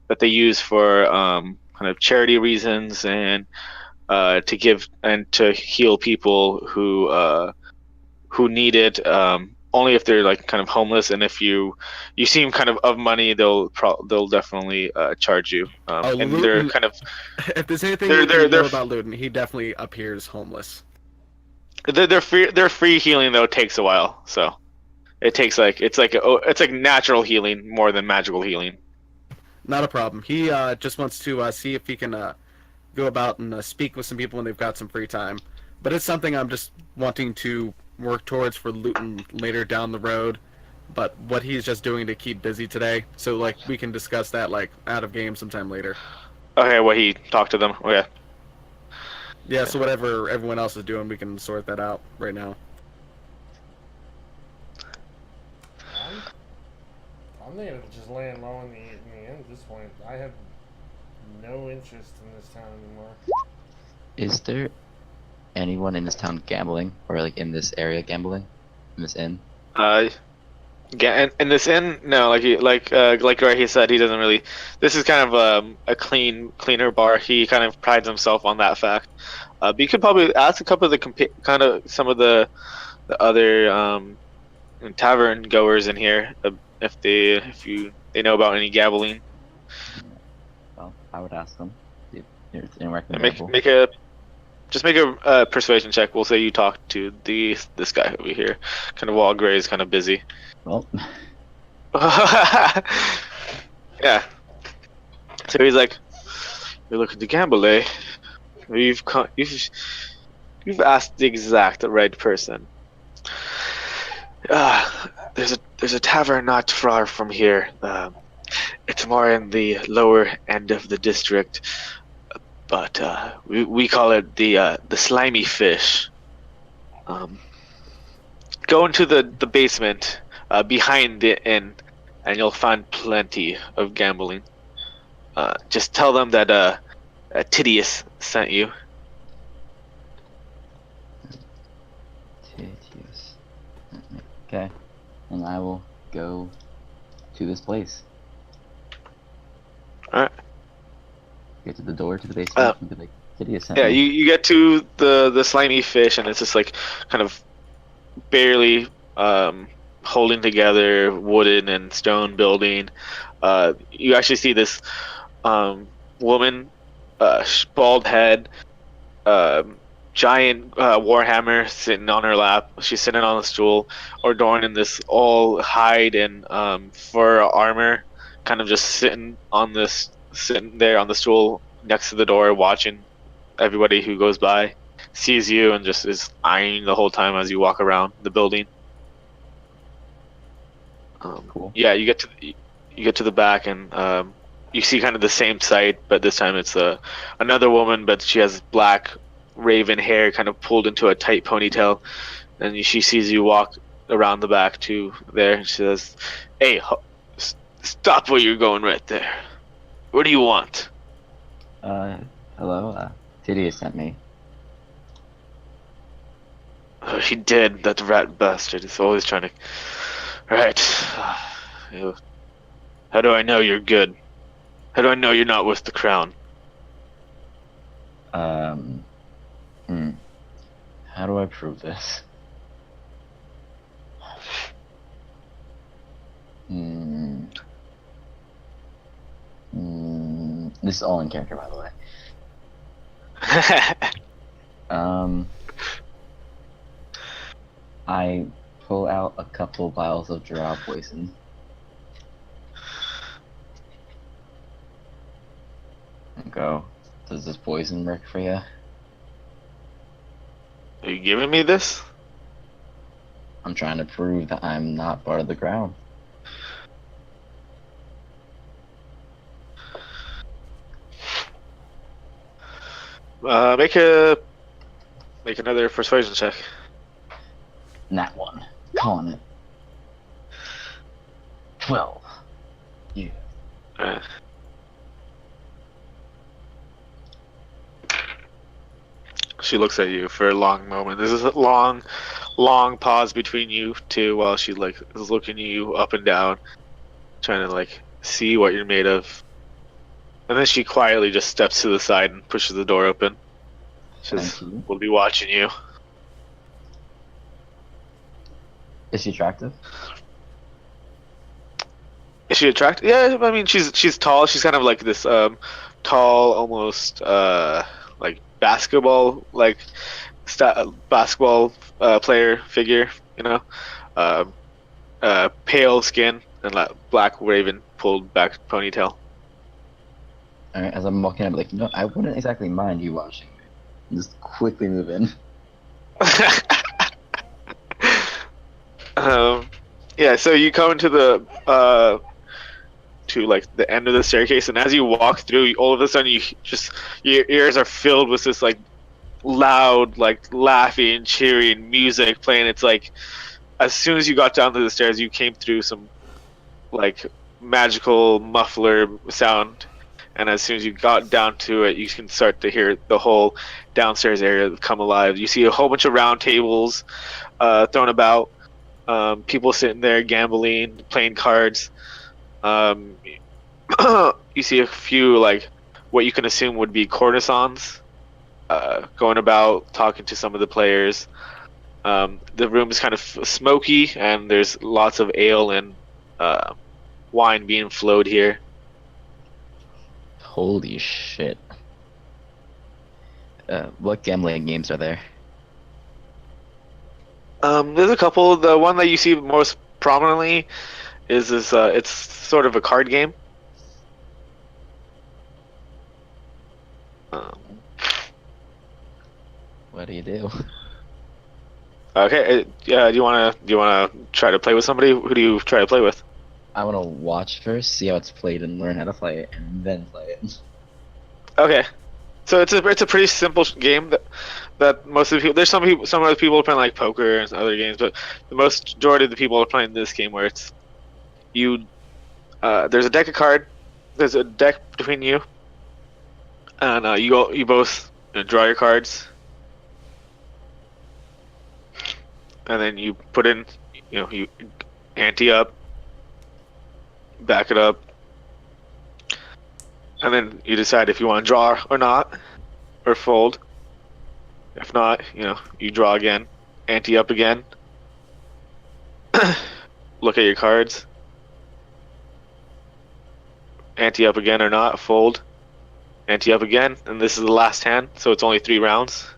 that they use for kind of charity reasons and to give and to heal people who need it. Only if they're like kind of homeless, and if you seem kind of money, they'll definitely charge you. And Luton, they're kind of if there's anything they're know about Luton, he definitely appears homeless. Their free healing though takes a while, so it takes it's like natural healing more than magical healing. Not a problem. He just wants to see if he can go about and speak with some people when they've got some free time. But it's something I'm just wanting to work towards for Luton later down the road. But what he's just doing to keep busy today, so like we can discuss that like out of game sometime later. Okay, well he talked to them. Okay. Yeah, so whatever everyone else is doing, we can sort that out right now. I'm thinking of just laying low in the end at this point. I have no interest in this town anymore. Is there anyone in this town gambling, or like in this area gambling, in this inn? In this inn, no, like Ray said, he doesn't really. This is kind of a cleaner bar. He kind of prides himself on that fact. But you could probably ask a couple of the kind of some of the other tavern goers in here if they know about any gambling. Well, I would ask them. See if there's anywhere I can And gamble. make a persuasion check. We'll say you talk to this guy over here, kind of while Gray's kind of busy. Well, Yeah. So he's like, "You're looking to gamble, eh? You've asked the exact right person. There's a tavern not far from here. It's more in the lower end of the district, but we call it the slimy fish. Go into the basement behind the inn, and you'll find plenty of gambling. Just tell them that Tidius sent you." Titius. Okay, and I will go to this place. Alright. Get to the door to the basement and be like, Titius sent Yeah, me. you get to the slimy fish, and it's just like kind of barely holding together wooden and stone building. You actually see this woman, bald head, giant warhammer sitting on her lap. She's sitting on a stool, adorned in this all hide and fur armor, kind of just sitting there on the stool next to the door, watching everybody who goes by, sees you, and just is eyeing the whole time as you walk around the building. Cool. Yeah, you get to the back, and you see kind of the same sight, but this time it's another woman, but she has black raven hair kind of pulled into a tight ponytail, and she sees you walk around the back to there, and she says, "Hey, stop where you're going right there. What do you want?" Hello, Titius sent me. Oh, he did. That rat bastard is always trying to. Right. How do I know you're good? How do I know you're not with the crown? How do I prove this? This is all in character, by the way. I pull out a couple vials of drow poison. And go, does this poison work for you? Are you giving me this? I'm trying to prove that I'm not part of the crown. Make another persuasion check. Nat one. Calling it. 12. Yeah. Uh, She looks at you for a long moment. There's a long pause between you two while she like is looking you up and down, trying to like see what you're made of. And then she quietly just steps to the side and pushes the door open. She says, Thank you. "We'll be watching you." Is she attractive? Is she attractive? Yeah, I mean she's tall. She's kind of like this tall, almost like basketball basketball player figure, you know, pale skin and like black raven pulled back ponytail. Alright, as I'm walking up, like, you know, I wouldn't exactly mind you watching me. Just quickly move in. Yeah, so you come into the to like the end of the staircase, and as you walk through, all of a sudden your ears are filled with this like loud, like laughing, cheering music playing. It's like as soon as you got down to the stairs, you came through some like magical muffler sound, and as soon as you got down to it, you can start to hear the whole downstairs area come alive. You see a whole bunch of round tables thrown about, people sitting there gambling, playing cards. Um, you see a few like what you can assume would be courtesans going about talking to some of the players. The room is kind of smoky, and there's lots of ale and wine being flowed here. Holy shit. What gambling games are there? There's a couple. The one that you see most prominently is this. It's sort of a card game. What do you do? Okay. Yeah. Do you wanna try to play with somebody? Who do you try to play with? I want to watch first, see how it's played, and learn how to play it, and then play it. Okay. So it's a pretty simple game that most of the people. There's some other people are playing like poker and other games, but the majority of the people are playing this game where it's you. There's a deck of card. There's a deck between you, and you both draw your cards, and then you put in, you ante up, back it up, and then you decide if you want to draw or not, or fold. If not, you draw again, ante up again, look at your cards, ante up again or not, fold, ante up again, and this is the last hand, so it's only 3 rounds,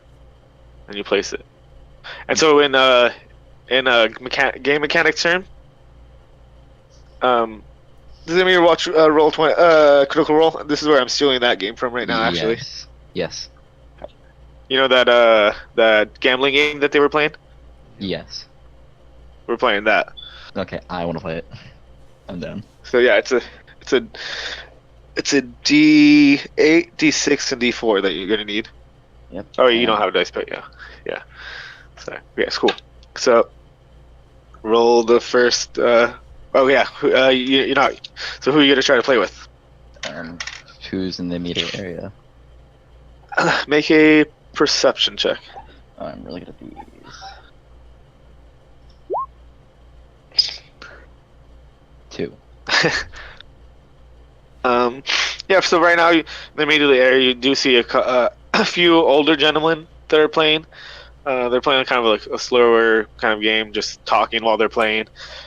and you place it. And so in a game mechanics term, does anybody watch Roll 20 Critical Role? This is where I'm stealing that game from right now, actually. Yes. You know that gambling game that they were playing? Yes. We're playing that. Okay, I want to play it. I'm down. So yeah, it's a D8, D6, and D4 that you're gonna need. Yep. Oh, you don't have a dice pick, yeah. So yeah, it's cool. So roll the first. Oh yeah, you're not. So who are you gonna try to play with? Who's in the immediate area? Make a perception check. Oh, I'm really good at these. 2. Yeah. So right now, in the immediate area, you do see a few older gentlemen that are playing. They're playing kind of like a slower kind of game, just talking while they're playing.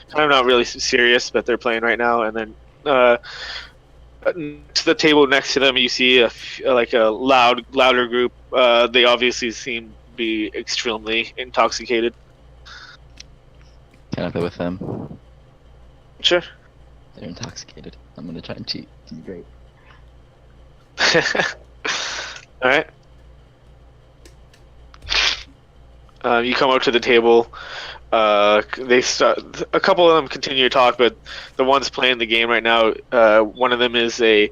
Kind of not really serious, but they're playing right now. And then to the table next to them, you see a louder group. They obviously seem to be extremely intoxicated. Can I play with them? Sure. They're intoxicated. I'm gonna try and cheat. It's gonna be great. All right. You come up to the table. They start. A couple of them continue to talk, but the ones playing the game right now, one of them is a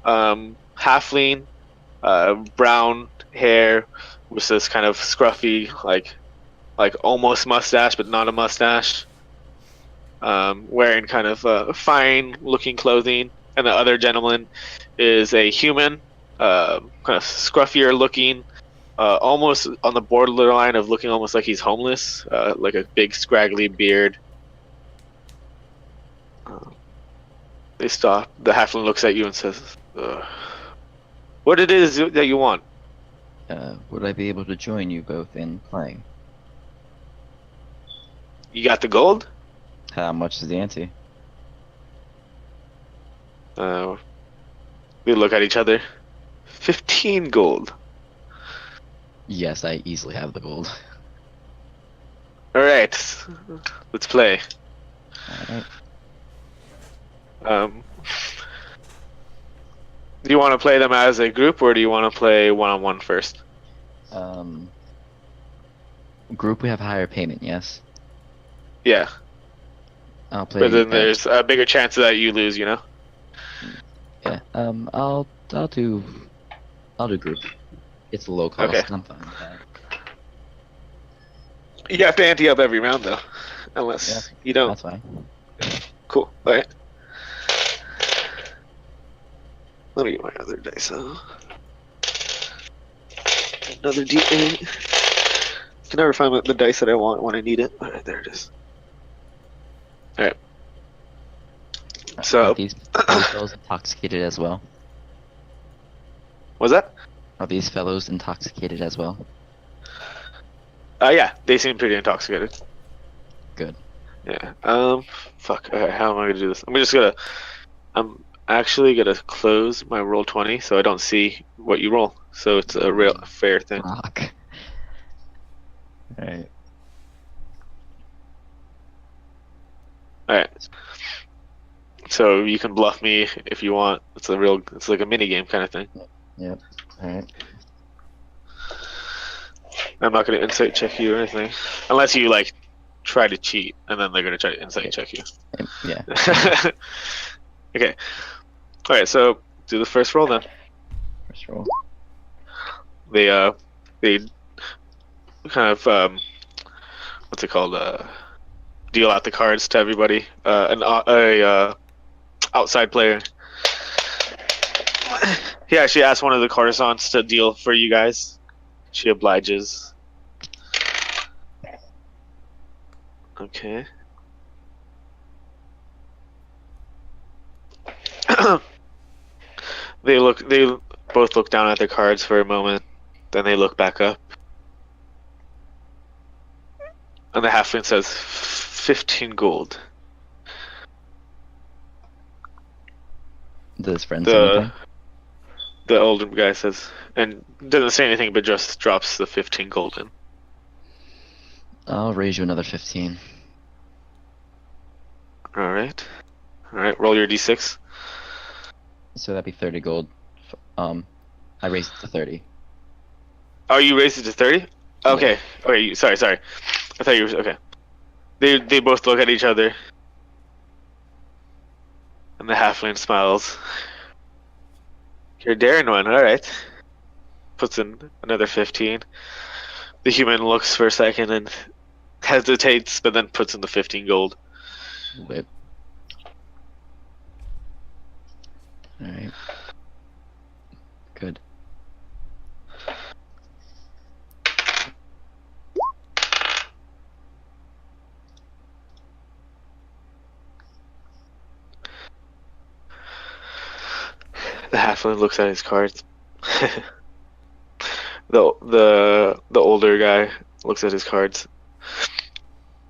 halfling, brown hair with this kind of scruffy, like almost mustache, but not a mustache. Wearing kind of fine-looking clothing, and the other gentleman is a human, kind of scruffier-looking. Almost on the borderline of looking almost like he's homeless, like a big scraggly beard. They stop. The halfling looks at you and says, "What it is that you want?" Would I be able to join you both in playing? You got the gold? How much is the ante? We look at each other. 15 gold. Yes, I easily have the gold. All right, let's play. Alright. Do you want to play them as a group, or do you want to play one-on-one first? Group, we have higher payment, yes? Yeah, I'll play. but then there's a bigger chance that you lose. Yeah. I'll do group. It's a low cost. Okay. I'm fine with that. You have to ante up every round though, unless you don't. That's fine. Cool. All right. Let me get my other dice out. Another D8. Can never find the dice that I want when I need it. Alright, there it is. Alright. Are So, these fellows intoxicated as well? was that? Are these fellows intoxicated as well? Yeah, they seem pretty intoxicated. Good. Yeah. Fuck. Okay, how am I gonna do this? I'm actually gonna close my roll 20 so I don't see what you roll. So it's a real fair thing. Rock. Alright. Alright. So you can bluff me if you want. It's like a mini game kind of thing. Yep. Alright. I'm not gonna insight check you or anything. Unless you like try to cheat and then they're gonna try to insight check you. Yeah. Okay. Alright, so do the first roll then. First roll. They kind of what's it called? Deal out the cards to everybody. Outside player. He actually asked one of the courtesans to deal for you guys. She obliges. Okay. They both look down at their cards for a moment, then they look back up. And the halfling says 15 gold. Does his friend say anything? The older guy says, and doesn't say anything, but just drops the 15 gold in. I'll raise you another 15. Alright. Alright, roll your d6. So that'd be 30 gold. I raised it to 30. Oh, you raised it to 30? Okay. Okay, sorry. I thought you were, okay. They both look at each other. And the halfling smiles. You're a daring one, alright. Puts in another 15. The human looks for a second and hesitates, but then puts in the 15 gold. Whip. Alright. Good. The halfling looks at his cards. The older guy looks at his cards.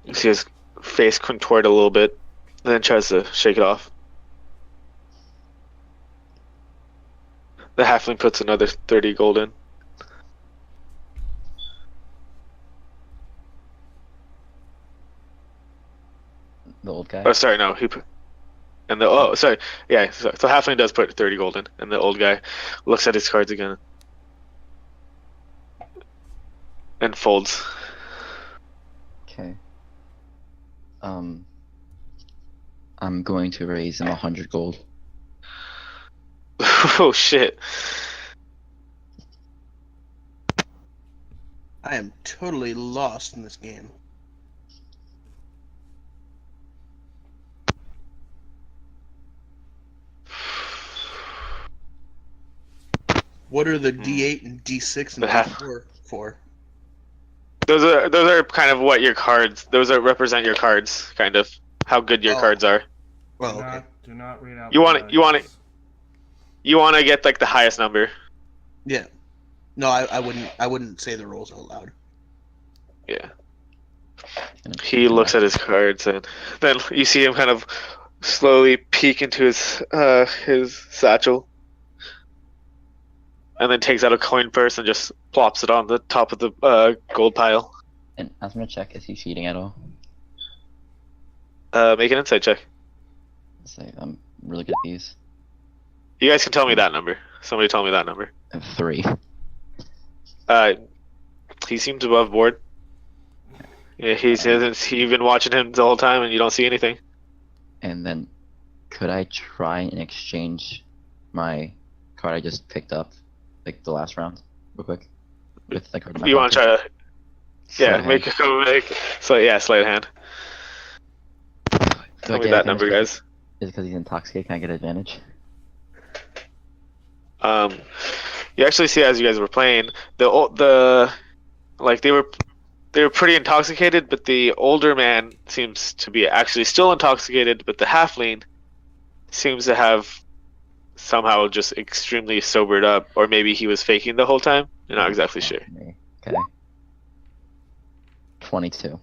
You see his face contort a little bit, and then tries to shake it off. The halfling puts another 30 gold in. The old guy? Oh, sorry, no. Sorry. Yeah, so halfling does put 30 gold in, and the old guy looks at his cards again. And folds. Okay. I'm going to raise him 100 gold. Oh, shit. I am totally lost in this game. What are the D8 and D6 and D4 for? Those are kind of what your cards. Those are represent your cards, kind of how good your cards are. Well, okay. Do not read out. You want to get like the highest number. Yeah. No, I wouldn't say the rolls out loud. Yeah. He looks at his cards, and then you see him kind of slowly peek into his satchel, and then takes out a coin purse and just plops it on the top of the gold pile. And I was gonna check, is he cheating at all? Make an insight check. Say, I'm really good at these. You guys can tell me that number. Somebody tell me that number. I have 3. He seems above board. Yeah, he's been watching him the whole time, and you don't see anything. And then, could I try and exchange my card I just picked up, like the last round, real quick? With the card in my You want to pocket? try to? Yeah, Sleight of hand. make. So yeah, sleight of hand. Do I Tell me get that advantage number, guys. Is it because he's intoxicated? Can I get advantage? you actually see as you guys were playing the like they were pretty intoxicated, but the older man seems to be actually still intoxicated, but the halfling seems to have somehow just extremely sobered up, or maybe he was faking the whole time. You're not exactly sure. Me. Okay. 22.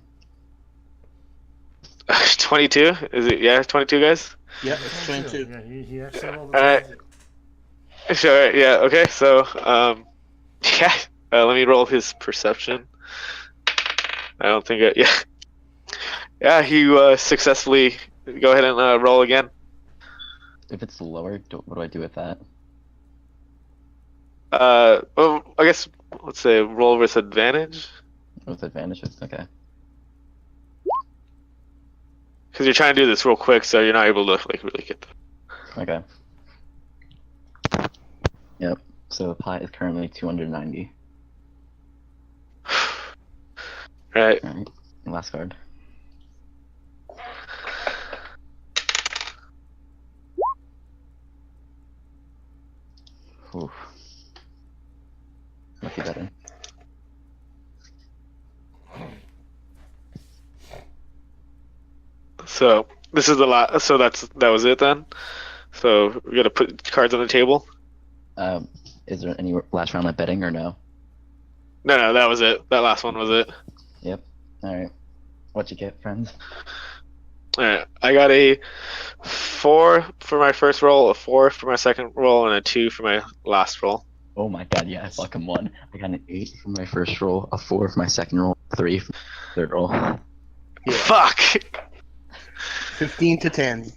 22? Is it? Yeah, 22 guys. Yep, it's 22. Yeah, he actually rolled All a right. 22. Sure. Yeah. Okay. So, yeah. Let me roll his perception. I don't think it. Yeah. Yeah. He successfully. Go ahead and roll again. If it's lower, what do I do with that? Well, I guess let's say roll with advantage With advantages? Okay. because you're trying to do this real quick, so you're not able to like really get. Okay. Yep. So the pie is currently 290. Right. Alright. Last card. Oof. Lucky better. So this is the last. So that was it then. So we gotta put cards on the table. Is there any last round of betting or no? No, that was it. That last one was it. Yep. Alright. What'd you get, friends? All right. I got a 4 for my first roll, a 4 for my second roll, and a 2 for my last roll. Oh my god, yeah, I fucking won. I got an 8 from my first roll, a 4 for my second roll, 3 for my third roll. Yeah. Fuck! 15 to 10.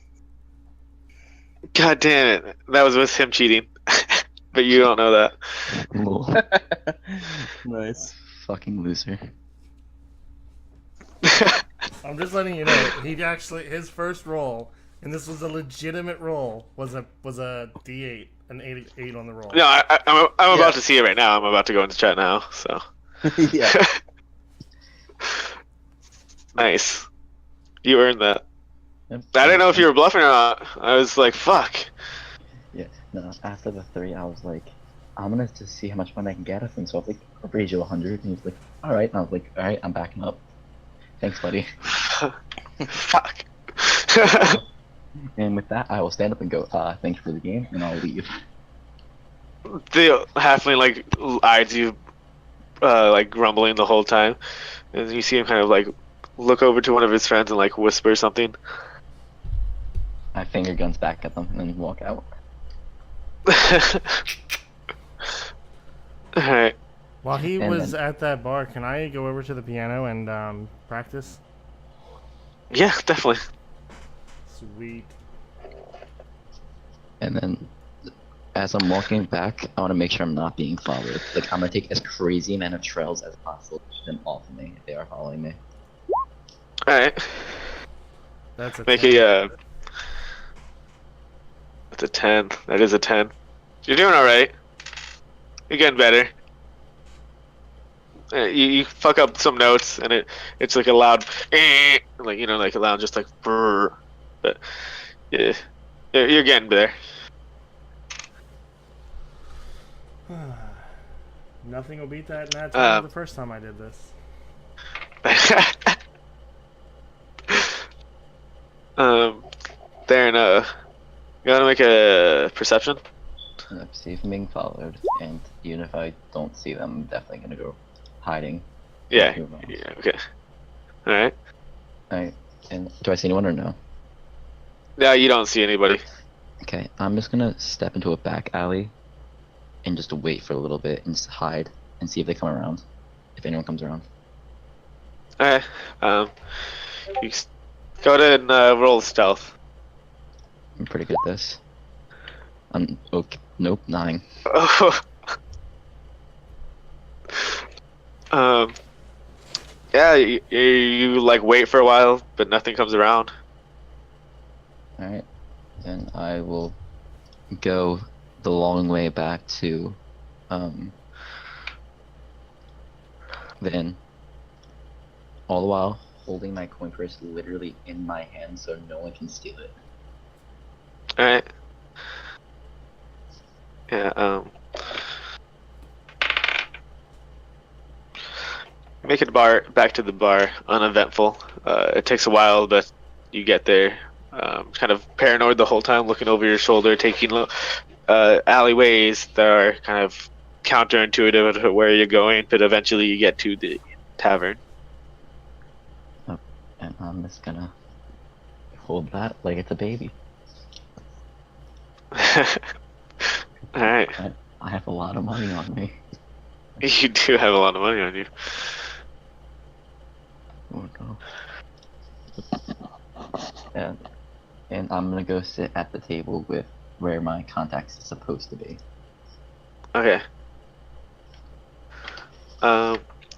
God damn it! That was with him cheating, but you don't know that. Lol. Nice. Fucking loser. I'm just letting you know, he actually his first roll, and this was a legitimate roll, was a D8, an 8 on the roll. No, I'm Yeah. about to see it right now. I'm about to go into chat now. So Yeah. nice. You earned that. Yep. I didn't know if you were bluffing or not. I was like, fuck. Yeah, no, after the 3, I was like, I'm gonna just see how much money I can get of him. So I was like, I'll raise you 100. And he's like, alright. And I was like, alright, I'm backing up. Thanks, buddy. Fuck. And with that, I will stand up and go, thank you for the game, and I'll leave. The halfling like eyes you, like grumbling the whole time, and you see him kind of like look over to one of his friends and like whisper something. I finger guns back at them and then walk out. Alright. While he And was then- at that bar, can I go over to the piano and practice? Yeah, definitely. Sweet. And then, as I'm walking back, I want to make sure I'm not being followed. Like, I'm gonna take as crazy amount of trails as possible to keep them off of me if they are following me. Alright. That's a Make 10. a that's a 10. That is a 10. You're doing alright. You're getting better. You fuck up some notes and it's like a loud like like a loud just like brrr. But yeah, you're getting there. Nothing will beat that nat 20 the first time I did this. Darren, you wanna make a perception? See if I'm being followed, and even if I don't see them, I'm definitely gonna go hiding. Yeah. Move on. Yeah. Okay. All right. Alright, and do I see anyone or no? Yeah, you don't see anybody. Okay, I'm just gonna step into a back alley and just wait for a little bit and just hide and see if they come around. If anyone comes around. All right. Go ahead and roll stealth. I'm pretty good at this. Okay, nope, 9. Yeah, you like wait for a while, but nothing comes around. Alright, then I will go the long way back to, the inn. All the while holding my coin purse literally in my hand so no one can steal it. All right. Yeah. Make it back to the bar uneventful. It takes a while, but you get there. Kind of paranoid the whole time, looking over your shoulder, taking alleyways that are kind of counterintuitive to where you're going, but eventually you get to the tavern. Oh, and I'm just gonna hold that like it's a baby. All right, I have a lot of money on me. you do have a lot of money on you. Oh no. And I'm gonna go sit at the table with where my contacts is supposed to be. Okay.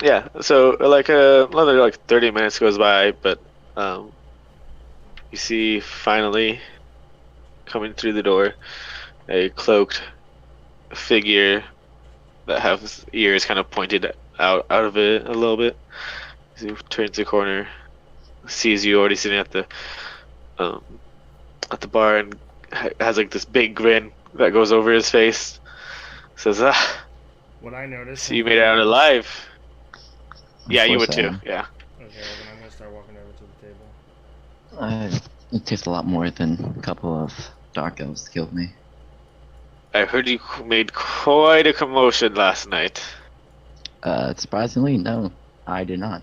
Yeah. So like another like 30 minutes goes by, but you see finally coming through the door a cloaked figure that has ears kind of pointed out of it a little bit. He turns the corner, sees you already sitting um, at the bar, and has like this big grin that goes over his face. Says, "Ah, What I noticed. so you made it out alive." Of Yeah, you course would I too. am. Yeah. Okay, well then I'm gonna start walking over to the table. It takes a lot more than a couple of dark elves to kill me. I heard you made quite a commotion last night. Surprisingly, no, I did not.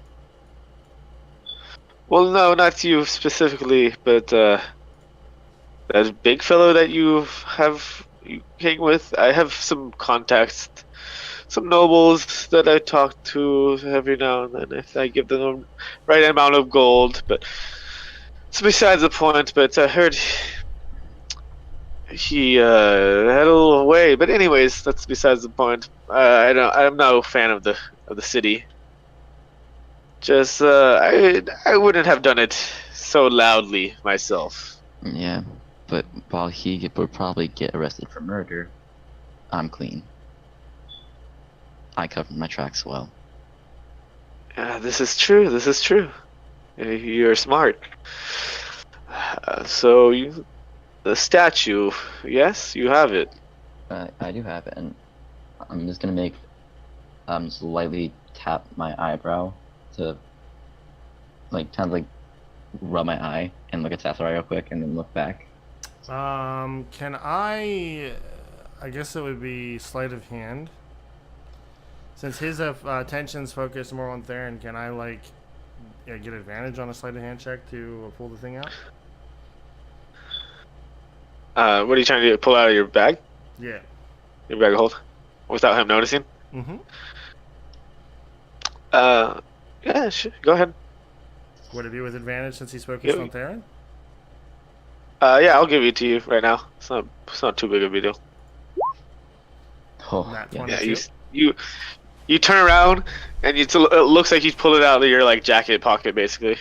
Well, no, not you specifically, but that big fellow that you hang with. I have some contacts, some nobles that I talk to every now and then. If I give them the right amount of gold, but it's besides the point. But I heard he had a little way. But anyways, that's besides the point. I'm no fan of the city. Just I wouldn't have done it so loudly myself. Yeah, but while he would probably get arrested for murder, I'm clean. I covered my tracks well. This is true. This is true. You're smart. So the statue, yes, you have it. I do have it, and I'm just gonna make slightly tap my eyebrow to kind of rub my eye and look at Sasarai real quick, and then look back. Can I? I guess it would be sleight of hand. Since his attention's focused more on Theron, can I get advantage on a sleight of hand check to pull the thing out? What are you trying to do? Pull out of your bag? Yeah. Your bag of hold? Without him noticing? Mm-hmm. Yeah, sure. Go ahead. Would it be with advantage since he's focused Yeah. on Theron? Yeah, I'll give it to you right now. It's not too big of a deal. Oh, Nat yeah. 20. Yeah, you turn around and it looks like you pulled it out of your jacket pocket basically,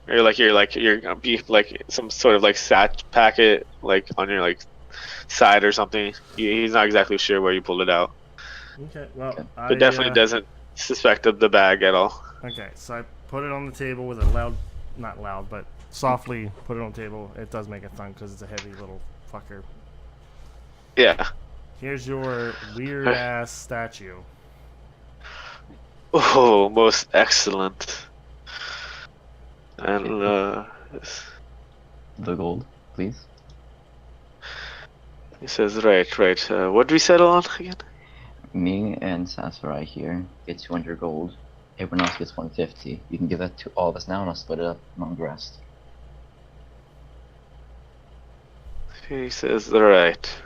or you're some sort of sack packet on your side or something. He's not exactly sure where you pulled it out, Okay. Well, but definitely doesn't suspect of the bag at all. Okay, so I put it on the table with a not loud, but softly put it on the table. It does make a thunk because it's a heavy little fucker. Yeah. Here's your weird ass statue. Oh, most excellent. And The gold, please. he says, right. What do we settle on again? Me and Sasarai here get 200 gold. Everyone else gets 150. You can give that to all of us now, and I'll split it up among the rest. He says, right.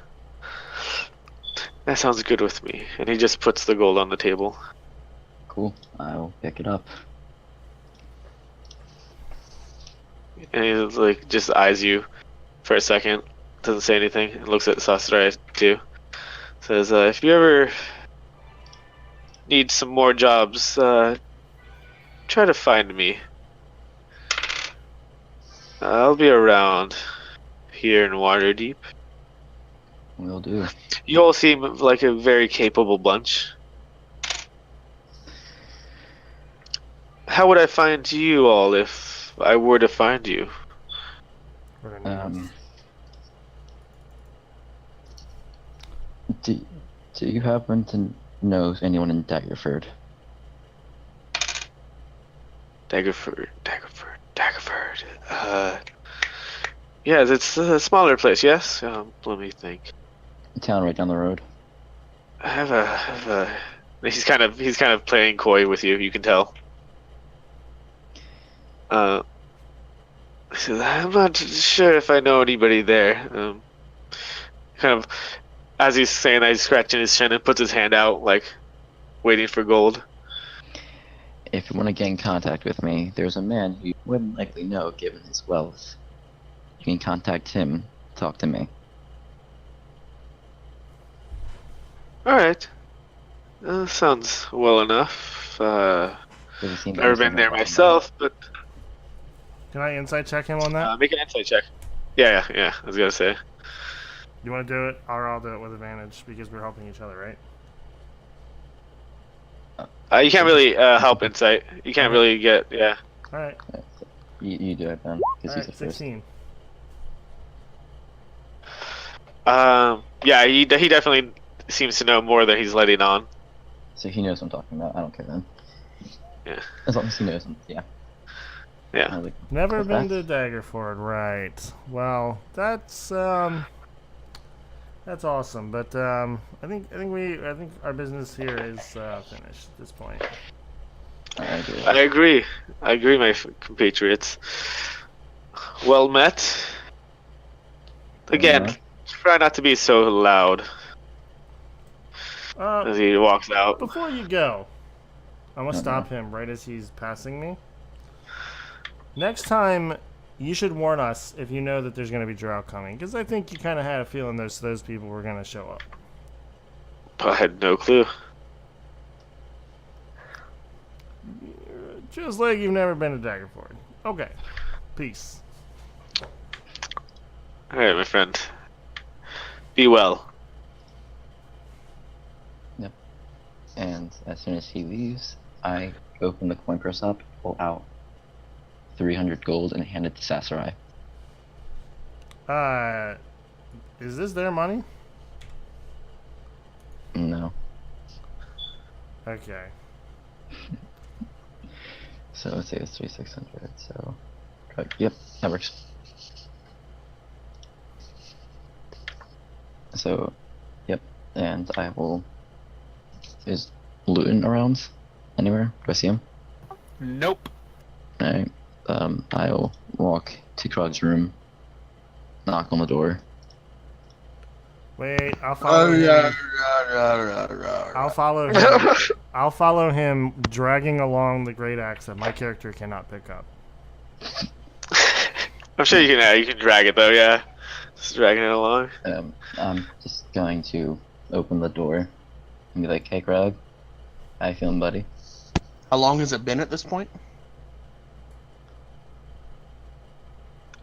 That sounds good with me. And he just puts the gold on the table. Cool. I'll pick it up. And he just eyes you for a second, doesn't say anything, and looks at Sasrai too. Says, if you ever need some more jobs, try to find me. I'll be around here in Waterdeep. Will do. You all seem like a very capable bunch. How would I find you all if I were to find you? Do you happen to know anyone in Daggerford? Daggerford. Yeah, it's a smaller place. Yes. Let me think. A town right down the road. I have a. He's kind of playing coy with you. You can tell. He says, I'm not sure if I know anybody there. Kind of, as he's saying that, he's scratching his chin and puts his hand out, like waiting for gold. If you want to get in contact with me, there's a man who you wouldn't likely know given his wealth. You can contact him, talk to me. Alright. Sounds well enough. Does it seem Never been there myself, but Can I insight check him on that? make an insight check. Yeah, I was gonna say. You want to do it, or I'll do it with advantage because we're helping each other, right? You can't really help insight. You can't really get, yeah. All right. You do it, Ben, because All he's the right. first. 16. Yeah, he definitely seems to know more than he's letting on. So he knows what I'm talking about. I don't care then. Yeah. As long as he knows, yeah. Yeah. Never been to Correct. Daggerford, right? Well, that's awesome. But I think our business here is finished at this point. I agree. I agree, my compatriots. Well met. Again, try not to be so loud as he walks out. Before you go, I'm gonna stop him right as he's passing me. Next time, you should warn us if you know that there's gonna be drought coming, because I think you kind of had a feeling those people were gonna show up. I had no clue. Just like you've never been to Daggerford. Okay. Peace. Alright, my friend. Be well. Yep. And as soon as he leaves, I open the coin purse up, pull out 300 gold, and hand it to Sasarai. Is this their money? No. Okay. So let's say it's 3,600. So, yep, that works. So, yep, and I will. Is Luton around anywhere? Do I see him? Nope. Alright. I'll walk to Krug's room, knock on the door. Wait, I'll follow him. I'll follow him dragging along the great axe that my character cannot pick up. I'm sure you can drag it though, yeah. Just dragging it along. I'm just going to open the door and be like, "Hey, Krug, how you feeling, buddy?" How long has it been at this point?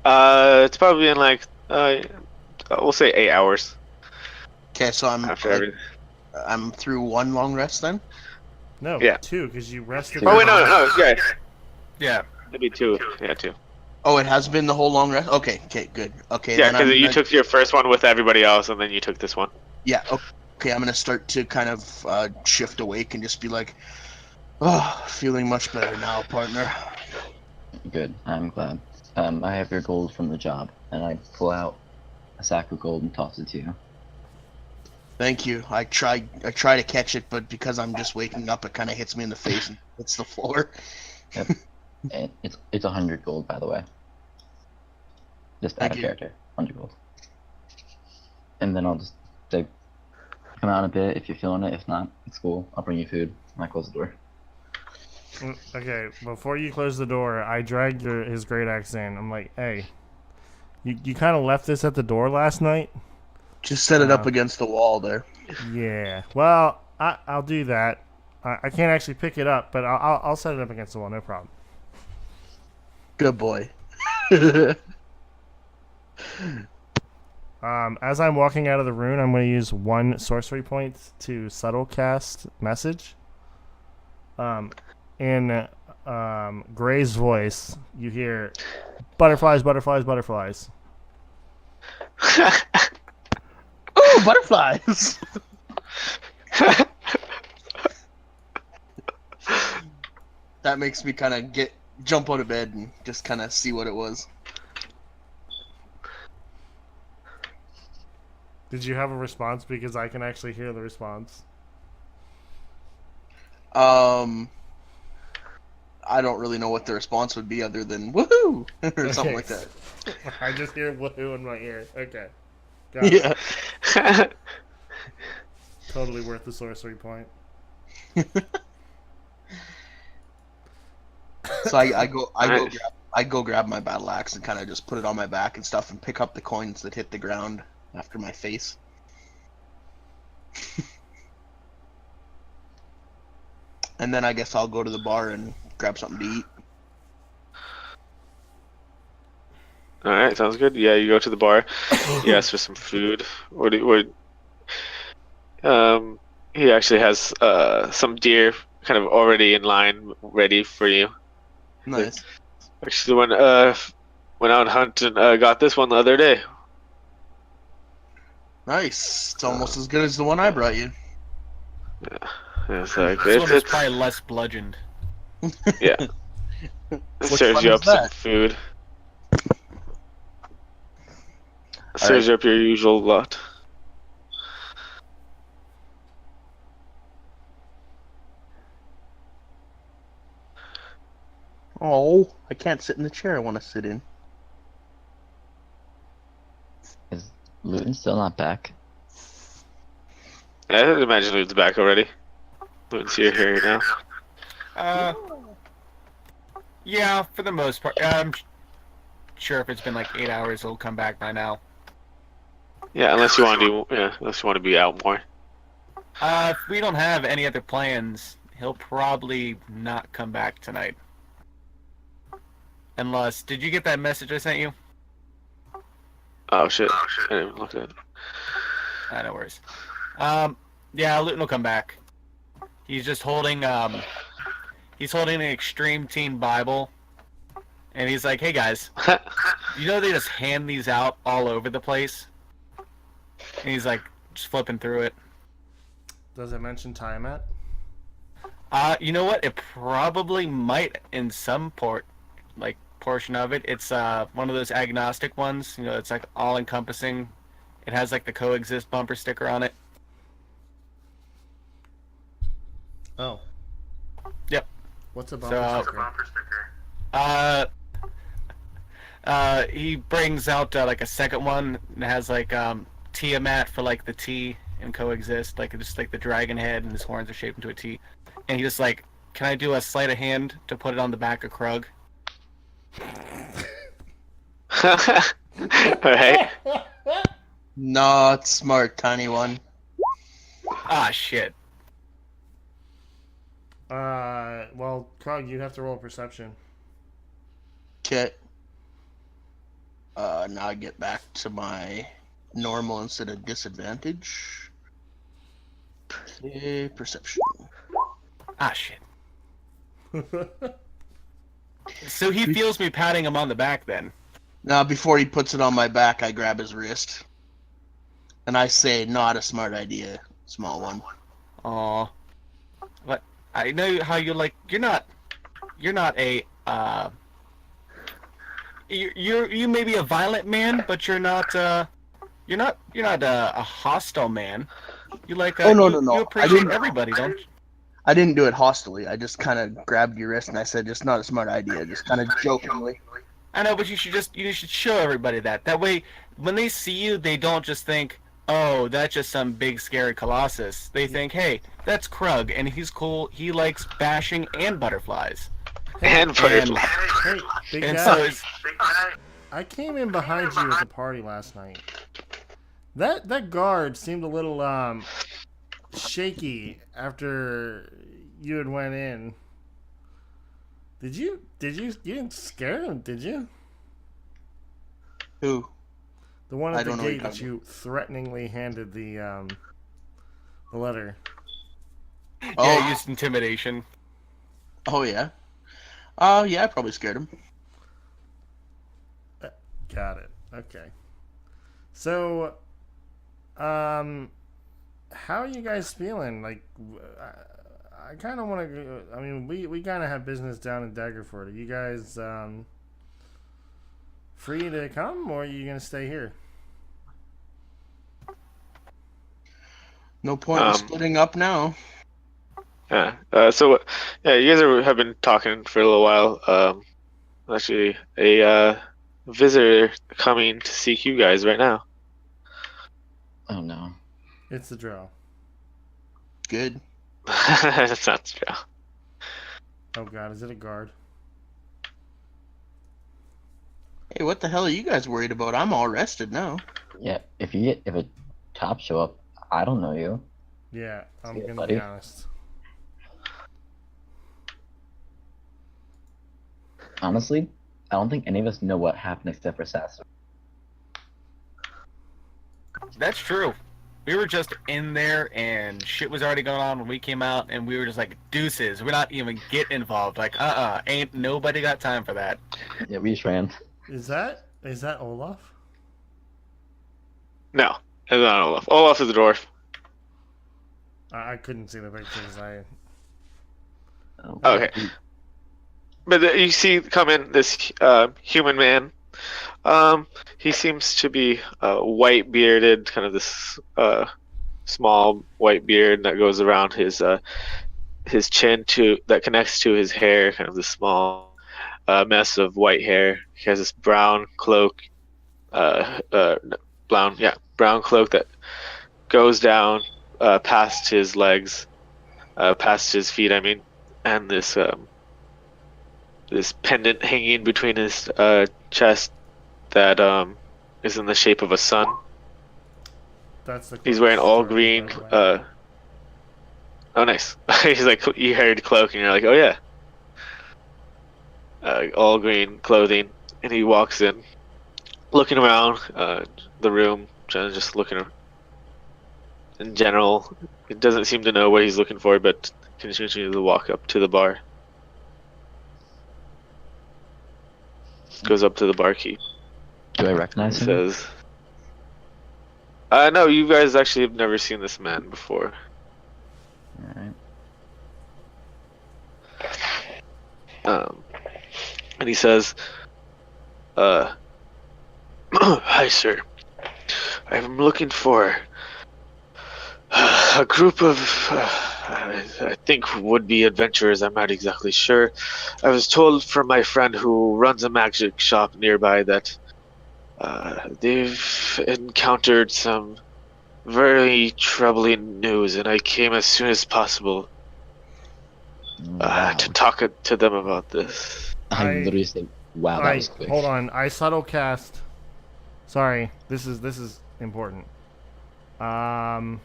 It's probably been like, we'll say 8 hours Okay, so after everything. I'm through one long rest then? No, Yeah. 2, because you rested. Oh wait, no, yeah, Yeah. maybe 2. Yeah, 2. Oh, it has been the whole long rest? Okay, good. Okay, Yeah, then because you took your first one with everybody else, and then you took this one. Yeah, okay, I'm gonna start to kind of shift awake and just be like, oh, feeling much better now, partner. Good, I'm glad. I have your gold from the job, and I pull out a sack of gold and toss it to you. Thank you. I try to catch it, but because I'm just waking up, it kind of hits me in the face and hits the floor. Yep. And it's 100 gold, by the way. Just out Thank of you. character, 100 gold. And then I'll just come out a bit if you're feeling it. If not, it's cool. I'll bring you food. And I close the door. Okay, before you close the door, I dragged his great axe in. I'm like, hey, you kind of left this at the door last night? Just set it up against the wall there. Yeah. Well, I'll do that. I can't actually pick it up, but I'll set it up against the wall. No problem. Good boy. As I'm walking out of the room, I'm going to use 1 sorcery point to subtle cast message. In Gray's voice, you hear butterflies, butterflies, butterflies. Ooh, butterflies! That makes me kind of jump out of bed and just kind of see what it was. Did you have a response? Because I can actually hear the response. I don't really know what the response would be other than woohoo or something like that. I just hear woohoo in my ear. Okay. Got it. Yeah. Totally worth the sorcery point. So I go grab my battle axe and kind of just put it on my back and stuff and pick up the coins that hit the ground after my face. And then I guess I'll go to the bar and grab something to eat. All right, sounds good. Yeah, you go to the bar. You ask for some food. He actually has some deer kind of already in line, ready for you. Nice. Actually, went out and hunted and got this one the other day. Nice. It's almost as good as the one I brought you. Yeah, it's like This one is it's probably less bludgeoned. yeah. It Which serves one you is up some that? food. Serves you up your usual lot. Oh, I can't sit in the chair I want to sit in. Is Luton still not back? I imagine Luton's back already. Luton's here now. Yeah, for the most part. I'm sure if it's been like 8 hours, it'll come back by now. Yeah, unless you want to be out more. If we don't have any other plans, he'll probably not come back tonight. Unless, did you get that message I sent you? Oh shit! I didn't even look at it. No worries. Yeah, Luton will come back. He's just holding he's holding an Extreme Teen Bible, and he's like, "Hey guys, you know they just hand these out all over the place?" And he's like, just flipping through it. Does it mention Tiamat? You know what? It probably might in some portion of it. It's one of those agnostic ones. You know, it's like all encompassing. It has like the coexist bumper sticker on it. Oh. Yep. What's a bumper sticker? He brings out like a second one and it has like Tiamat for like the T and coexist, like just like the dragon head and his horns are shaped into a T. And he just like, can I do a sleight of hand to put it on the back of Krug? Alright. Not smart, tiny one. Ah, shit. Well, Krug, you have to roll perception. Okay. Now I get back to my normal instead of disadvantage. Okay, perception. Ah, shit. So he feels me patting him on the back then. Now, before he puts it on my back, I grab his wrist. And I say, not a smart idea, small one. Aw. But I know how you like, you're not a, you may be a violent man, but you're not a hostile man. You like, Oh, no, you, no. you appreciate everybody, don't you? I didn't do it hostily. I just kind of grabbed your wrist and I said, just not a smart idea, just kind of jokingly. I know, but you should show everybody that. That way, when they see you, they don't just think, oh, that's just some big scary colossus. They think, hey, that's Krug, and he's cool. He likes bashing and butterflies. And butterflies. Hey, big And guy. so it's, I came in behind you at the party last night. That guard seemed a little shaky after you had went in. You didn't scare him, did you? Who? The one I at the don't know what gate you're that talking you threateningly handed the letter. yeah, Oh, used intimidation. oh yeah. Yeah, I probably scared him. Got it. Okay. So, how are you guys feeling? Like, I kind of want to go. I mean, we kind of have business down in Daggerford. Are you guys free to come, or are you going to stay here? No point in Um, splitting up now. yeah. Yeah, you guys have been talking for a little while. Actually, a visitor coming to seek you guys right now. Oh no. It's the drow. Good. That's not true. Oh God, is it a guard? Hey, what the hell are you guys worried about? I'm all rested now. Yeah, if a top show up, I don't know you. Yeah, I'm See ya, gonna be buddy. honest. Honestly, I don't think any of us know what happened except for Sasser. That's true. We were just in there, and shit was already going on when we came out, and we were just like, deuces. We're not even get involved. Like, ain't nobody got time for that. Yeah, we just ran. Is that Olaf? No, it's not Olaf. Olaf is a dwarf. I couldn't see the pictures. Oh, Okay. But you see come in this human man. He seems to be white bearded, kind of this small white beard that goes around his chin that connects to his hair, kind of this small mess of white hair. He has this brown cloak, brown cloak that goes down past his legs, past his feet. I mean, and this pendant hanging between his chest that is in the shape of a sun. That's the. He's wearing all story, green. by the way. Oh, nice. He's like, you heard cloak, and you're like, oh yeah. All green clothing, and he walks in, looking around the room, just looking in general. He doesn't seem to know what he's looking for, but continues to walk up to the bar. Goes up to the barkeep. do I recognize him? Says, no, you guys actually have never seen this man before. Alright. And he says, hi, sir. I'm looking for a group of, I think, would-be adventurers. I'm not exactly sure. I was told from my friend who runs a magic shop nearby that they've encountered some very troubling news, and I came as soon as possible Wow. to talk to them about this. I literally said, wow, that was quick. Hold on. I subtle cast. Sorry, this is important. I'm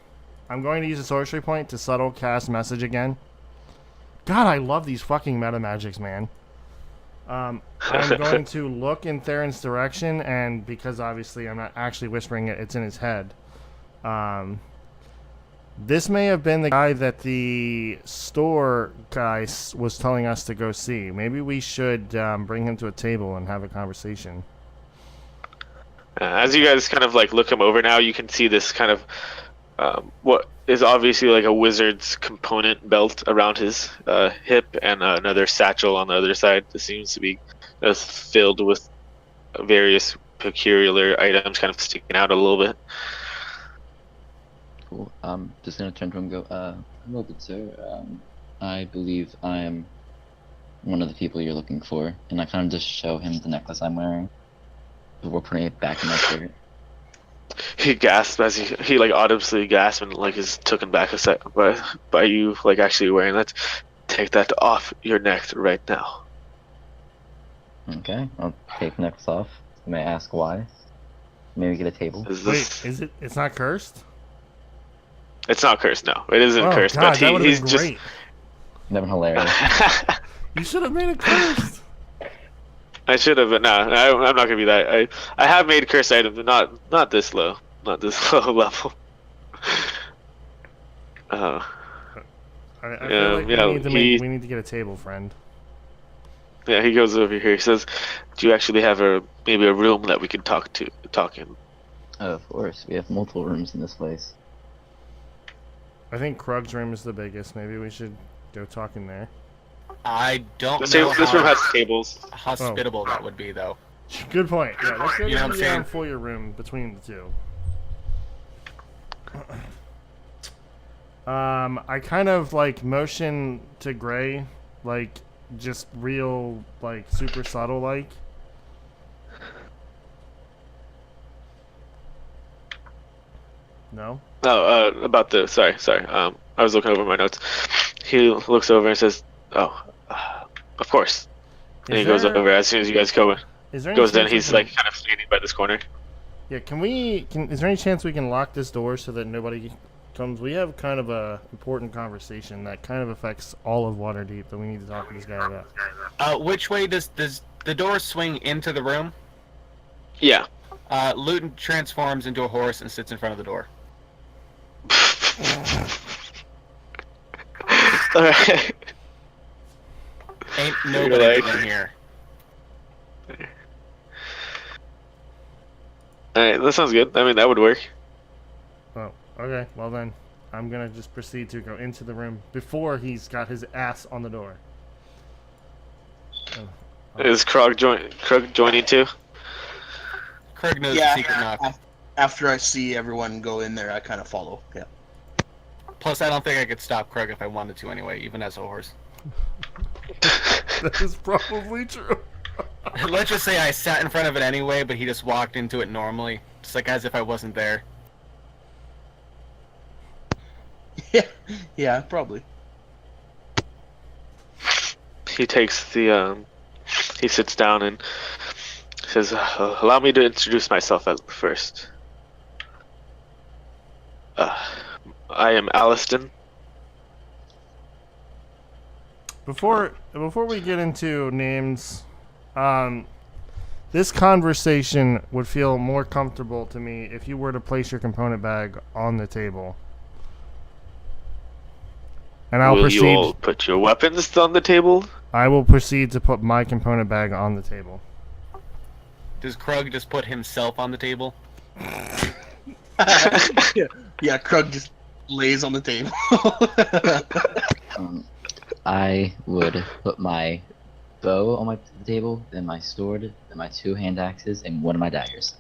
going to use a sorcery point to subtle cast message again. God, I love these fucking meta magics, man. I'm going to look in Theron's direction, and because obviously I'm not actually whispering it, it's in his head. This may have been the guy that the store guy was telling us to go see. Maybe we should bring him to a table and have a conversation. As you guys kind of like look him over now, you can see this kind of what is obviously like a wizard's component belt around his hip, and another satchel on the other side that seems to be filled with various peculiar items kind of sticking out a little bit. Cool. Just gonna turn to him and go, hello, good sir. I believe I'm one of the people you're looking for. And I kind of just show him the necklace I'm wearing before putting it back in my shirt. He gasps as he like audibly gasps and like is taken back a sec by you like actually wearing that. Take that off your neck right now. Okay, I'll take the necklace off. May I ask why? Maybe get a table. Wait, is it? It's not cursed? It's not cursed. No, it isn't Oh cursed. God, But that would he's have been just. great. Never hilarious. You should have made it cursed. I should have, but no, I'm not gonna be that. I have made cursed items, but not this low, not this low level. I feel like we need to get a table, friend. Yeah, he goes over here. He says, "Do you actually have maybe a room that we can talk in?" Of course, we have multiple rooms in this place. I think Krug's room is the biggest. Maybe we should go talk in there. I don't This know room has how tables. hospitable that would be, though. Good point. Yeah, let's go You know to what I'm the saying? foyer room between the two. I kind of like motion to Gray, like just real, like super subtle, like. No. Oh, about the sorry. I was looking over my notes. He looks over and says, "Oh, of course." And he goes over as soon as you guys go. Is there any Goes in. chance we He's can, like kind of standing by this corner. Yeah, is there any chance we can lock this door so that nobody comes? We have kind of a important conversation that kind of affects all of Waterdeep that we need to talk to this guy about. Which way does the door swing into the room? Yeah. Luton transforms into a horse and sits in front of the door. Alright. Ain't nobody in here. Alright, that sounds good. I mean, that would work. Oh, okay. Well then, I'm gonna just proceed to go into the room before he's got his ass on the door. Is Krug joining too? Krug knows the secret knock. After I see everyone go in there, I kind of follow. Yeah. Plus, I don't think I could stop Krug if I wanted to anyway, even as a horse. That is probably true. Let's just say I sat in front of it anyway, but he just walked into it normally, just like as if I wasn't there. Yeah, probably. He takes the he sits down and says, "Allow me to introduce myself at first. I am Aliston." Before we get into names, this conversation would feel more comfortable to me if you were to place your component bag on the table. And I'll Will proceed. you all put your weapons on the table? I will proceed to put my component bag on the table. Does Krug just put himself on the table? Yeah, Krug just lays on the table. I would put my bow on the table, then my sword, then my 2 hand axes, and 1 of my daggers.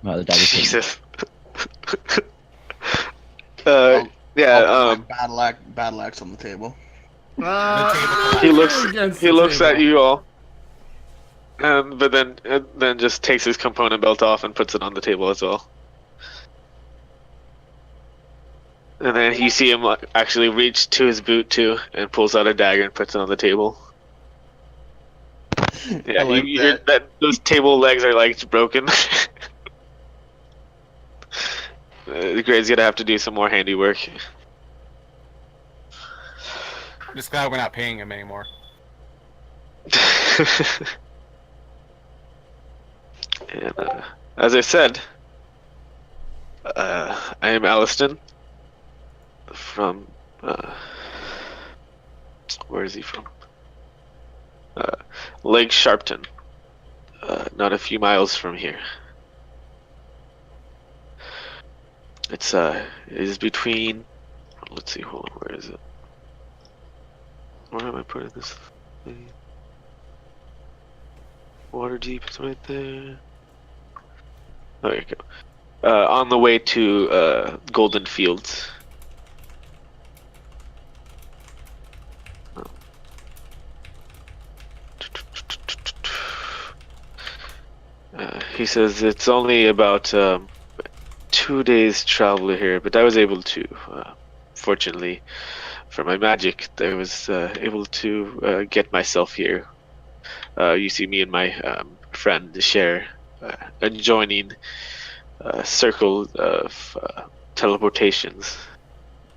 My other daggers. Jesus. I'll Yeah. put my battle axe on the table. He looks at you all, but then just takes his component belt off and puts it on the table as well. And then you see him actually reach to his boot too, and pulls out a dagger and puts it on the table. Yeah, like those table legs are like broken. Gray's gonna have to do some more handiwork. Just glad we're not paying him anymore. And as I said, I am Aliston from where is he from? Lake Sharpton, not a few miles from here. It is between. Let's see, hold on, where is it? Where am I putting this thing? Waterdeep is right there. Oh, there you go. On the way to Golden Fields. He says it's only about 2 days travel here, but I was able to, fortunately, for my magic, I was able to get myself here. You see me and my friend share adjoining circle of teleportations.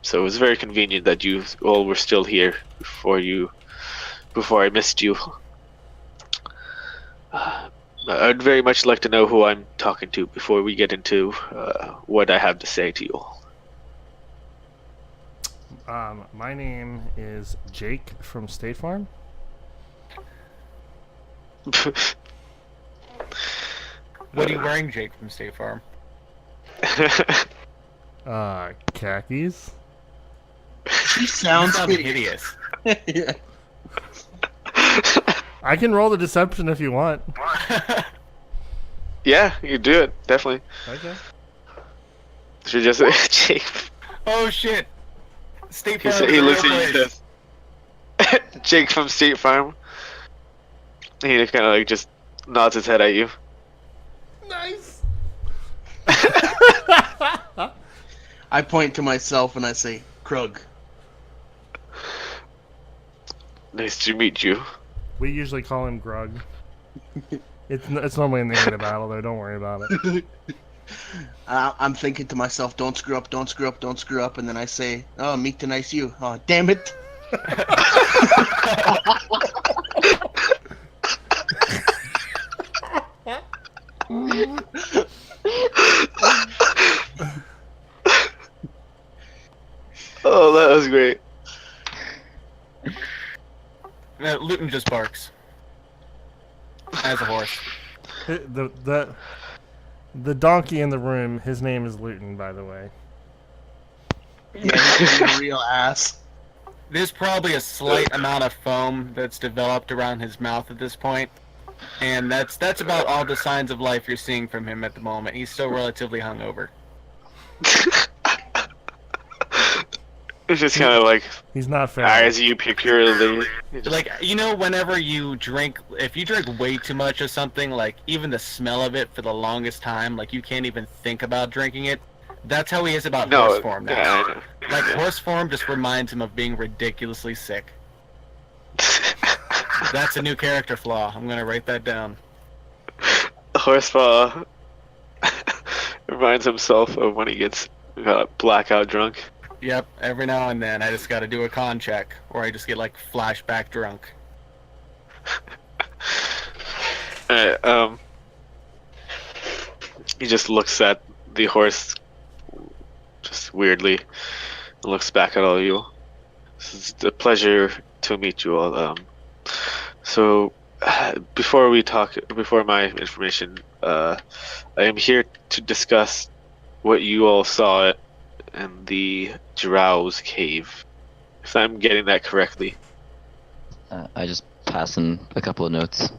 So it was very convenient that you all were still here before I missed you. I'd very much like to know who I'm talking to before we get into what I have to say to you all. My name is Jake from State Farm. What are you wearing, Jake, from State Farm? Khakis. She You sounds sound hideous. hideous. Yeah. I can roll the deception if you want. Yeah, you do it definitely. Okay. Should just Jake. Oh shit! State He, Farm is he a real looks at you and place. says, "Jake from State Farm." He just kind of like just nods his head at you. Nice. I point to myself and I say, Krug. Nice to meet you. We usually call him Grug. It's normally in the end of battle though. Don't worry about it. I'm thinking to myself, don't screw up, don't screw up, don't screw up. And then I say, oh, meet the nice you. Oh, damn it. Oh, that was great. Luton just barks. As a horse. The donkey in the room. His name is Luton, by the way. Yeah, he's a real ass. There's probably a slight amount of foam that's developed around his mouth at this point. And that's about all the signs of life you're seeing from him at the moment. He's still relatively hungover. It's just kind of like He's not fair. eyes you purely. Like, you know, whenever you drink, if you drink way too much of something, like, even the smell of it for the longest time, like, you can't even think about drinking it. That's how he is about horse form now. Yeah, I know. Like, horse form just reminds him of being ridiculously sick. That's a new character flaw. I'm gonna write that down. Horsepaw reminds himself of when he gets blackout drunk. Yep, every now and then I just gotta do a con check, or I just get, like, flashback drunk. Alright, he just looks at the horse just weirdly and looks back at all of you. It's a pleasure to meet you all. So, before my information, I am here to discuss what you all saw in the Drow's cave. If I'm getting that correctly. I just pass him a couple of notes.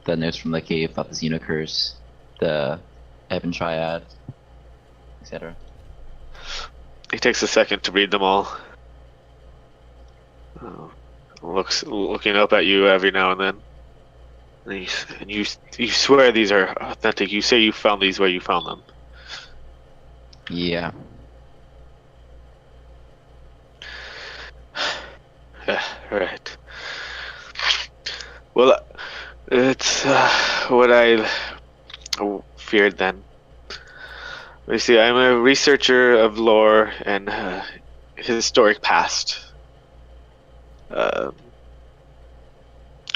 The notes from the cave about the Xenocurse, the Heaven Triad, etc. He takes a second to read them all. Looking up at you every now and then. And you swear these are authentic. You say you found these where you found them. Yeah. Yeah, right. Well, it's what I feared then. You see, I'm a researcher of lore and historic past.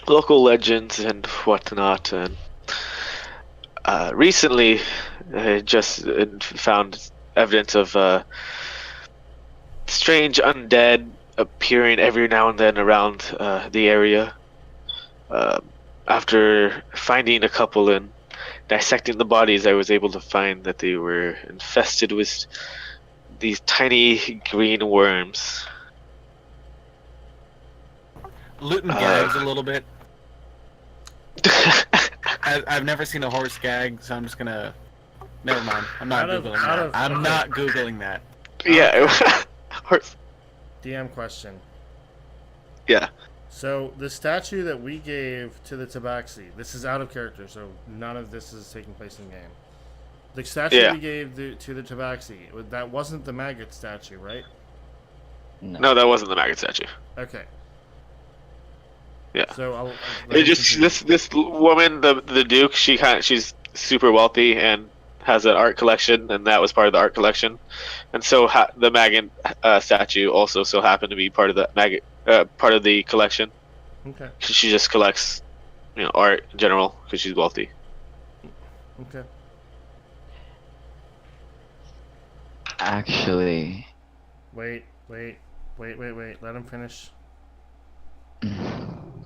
Local legends and whatnot. And recently, I just found evidence of strange undead appearing every now and then around the area. After finding a couple and dissecting the bodies, I was able to find that they were infested with these tiny green worms. Luton gags a little bit. I've never seen a horse gag, so I'm just gonna... Never mind. I'm not Googling that. I'm not Googling that. Yeah. Horse. DM question. Yeah. So the statue that we gave to the Tabaxi, this is out of character, so none of this is taking place in game. The statue we gave to the Tabaxi, that wasn't the maggot statue, right? No, that wasn't the maggot statue. Okay. Yeah. So it just this woman, the Duke, she's super wealthy and has an art collection, and that was part of the art collection, and so the maggot statue also so happened to be part of the maggot part of the collection. Okay. She just collects, art in general because she's wealthy. Okay. Actually. Wait. Let him finish.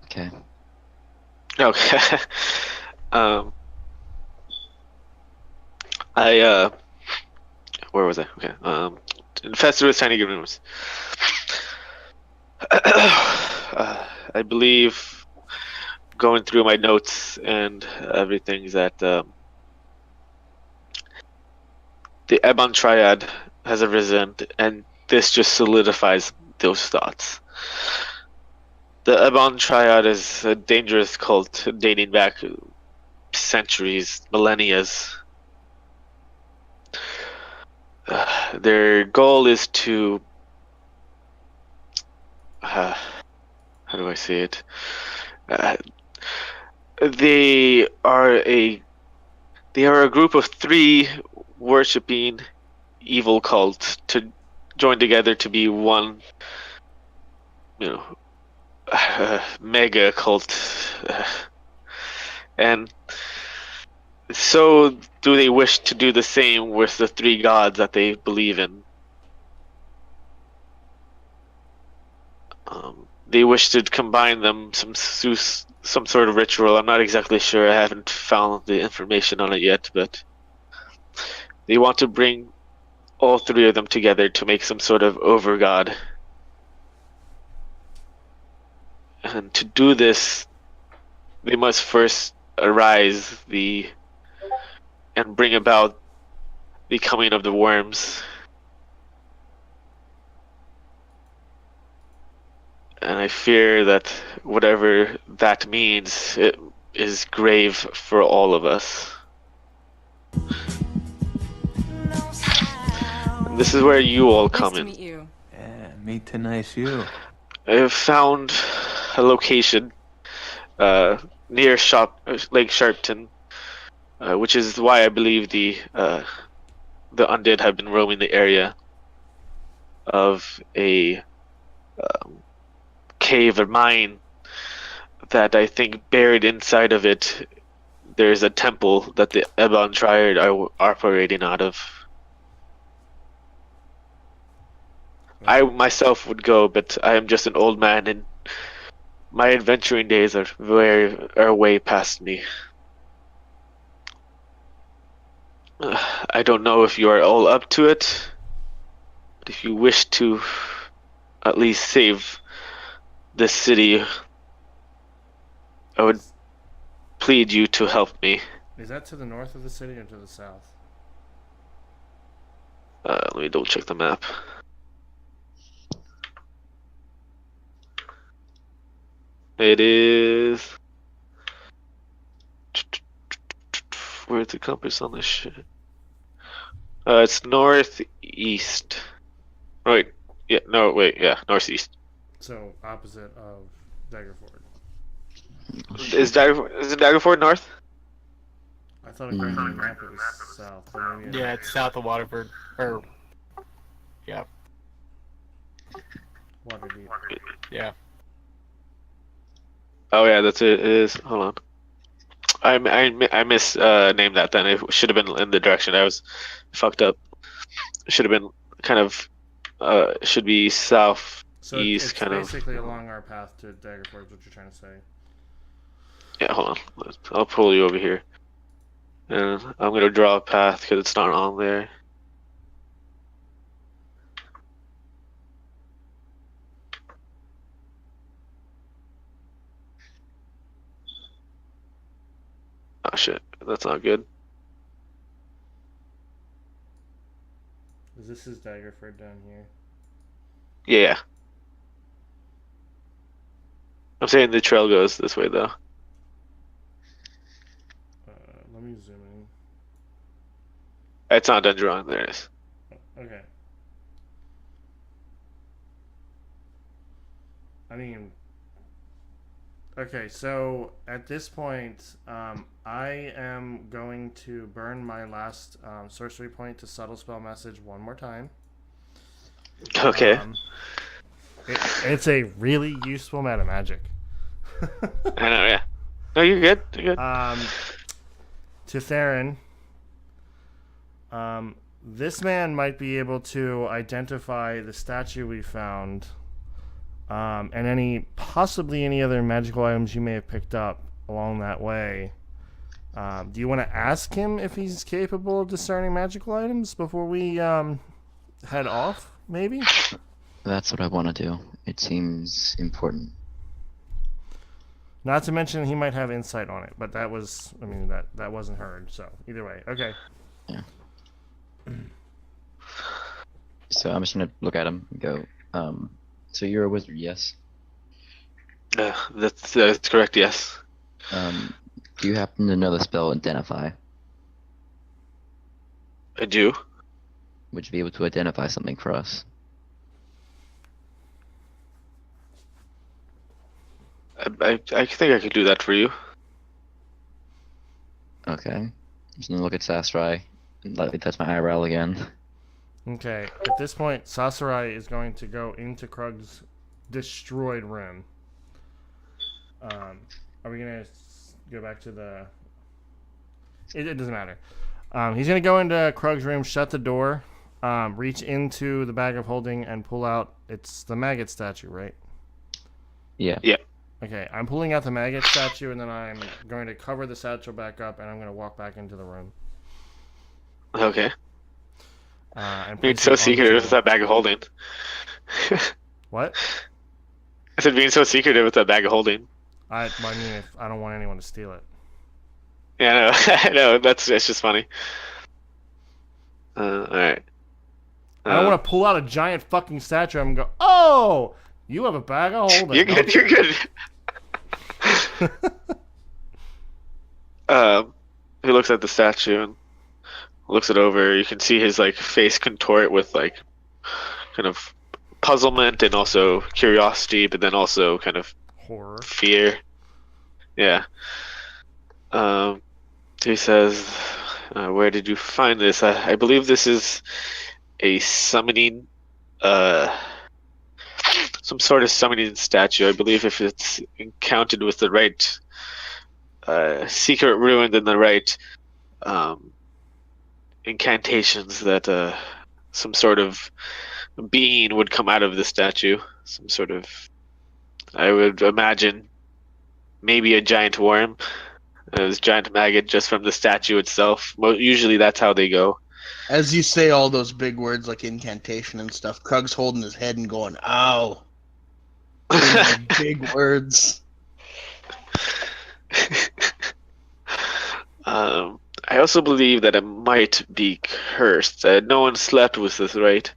Okay. Okay. Where was I? Okay. Infested with tiny green worms. I believe, going through my notes and everything, that the Ebon Triad has arisen, and this just solidifies those thoughts. The Ebon Triad is a dangerous cult dating back centuries, millennia. Their goal is to, how do I say it? Uh, they are a group of three worshipping evil cults to join together to be one, you know, mega cult, and so do they wish to do the same with the three gods that they believe in. They wish to combine them some sort of ritual. I'm not exactly sure. I haven't found the information on it yet, but they want to bring all three of them together to make some sort of overgod. And to do this, they must first arise and bring about the coming of the worms. And I fear that whatever that means, it is grave for all of us. And this is where you all come Nice to in. meet you. Yeah, meet to nice you. I have found a location near Lake Sharpton, which is why I believe the undead have been roaming the area, of a cave or mine that I think buried inside of it there's a temple that the Ebon Triad are operating out of. I myself would go, but I am just an old man, and my adventuring days are way past me. I don't know if you are all up to it, but if you wish to at least save this city, I would plead you to help me. Is that to the north of the city or to the south? Let me double check the map. It is... Where's the compass on this shit? It's northeast. Wait, yeah, no, wait, yeah, northeast. So opposite of Daggerford. Is Daggerford north? I thought according to the map it was south. But maybe Yeah, it's south of Waterford. Or, yeah, Waterdeep. yeah. Oh yeah, that's it. It is. Hold on. I misnamed that. Then it should have been in the direction I was fucked up. It should have been kind of. Should be south So east, it's kind of. basically along our path to Daggerford, is what you're trying to say. Yeah, hold on. I'll pull you over here, and I'm gonna draw a path because it's not on there. Oh shit, that's not good. This is Daggerford down here. Yeah. I'm saying the trail goes this way though. Let me zoom in. It's not done drawing. There it is. Okay. I mean, okay, so at this point, I am going to burn my last sorcery point to subtle spell message one more time. Okay. It's a really useful amount of magic. I know. Yeah. No, you're good. You're good. To Theron, this man might be able to identify the statue we found, and possibly any other magical items you may have picked up along that way. Do you want to ask him if he's capable of discerning magical items before we head off? Maybe. That's what I want to do. It seems important. Not to mention he might have insight on it, but that was, I mean, that wasn't heard. So either way, okay. Yeah. So I'm just gonna look at him and go, so you're a wizard, yes? That's correct. Yes. Do you happen to know the spell Identify? I do. Would you be able to identify something for us? I think I could do that for you. Okay. I'm just gonna look at Sasrai and lightly touch my eyebrow again. Okay. At this point, Sasori is going to go into Krug's destroyed room. Are we gonna go back to the? It doesn't matter. He's gonna go into Krug's room, shut the door, reach into the bag of holding, and pull out. It's the maggot statue, right? Yeah. Yeah. Okay, I'm pulling out the maggot statue, and then I'm going to cover the satchel back up, and I'm going to walk back into the room. Okay. And Being place so it on the secretive with table. that bag of holding. What? I said being so secretive with that bag of holding. I mean, if I don't want anyone to steal it. Yeah, I know. I know. That's just funny. All right. I don't want to pull out a giant fucking statue and go, "Oh, you have a bag of holding." You're good. You're good. He looks at the statue and looks it over. You can see his like face contort with like kind of puzzlement and also curiosity, but then also kind of Horror. fear. Yeah. He says, "Where did you find this? I believe this is a summoning, some sort of summoning statue. I believe if it's encountered with the right secret ruin and the right incantations, that some sort of being would come out of the statue. Some sort of, I would imagine, maybe a giant worm." This giant maggot just from the statue itself. Usually that's how they go. As you say all those big words like incantation and stuff, Krug's holding his head and going, "Ow!" Big words. I also believe that it might be cursed. No one slept with this, right?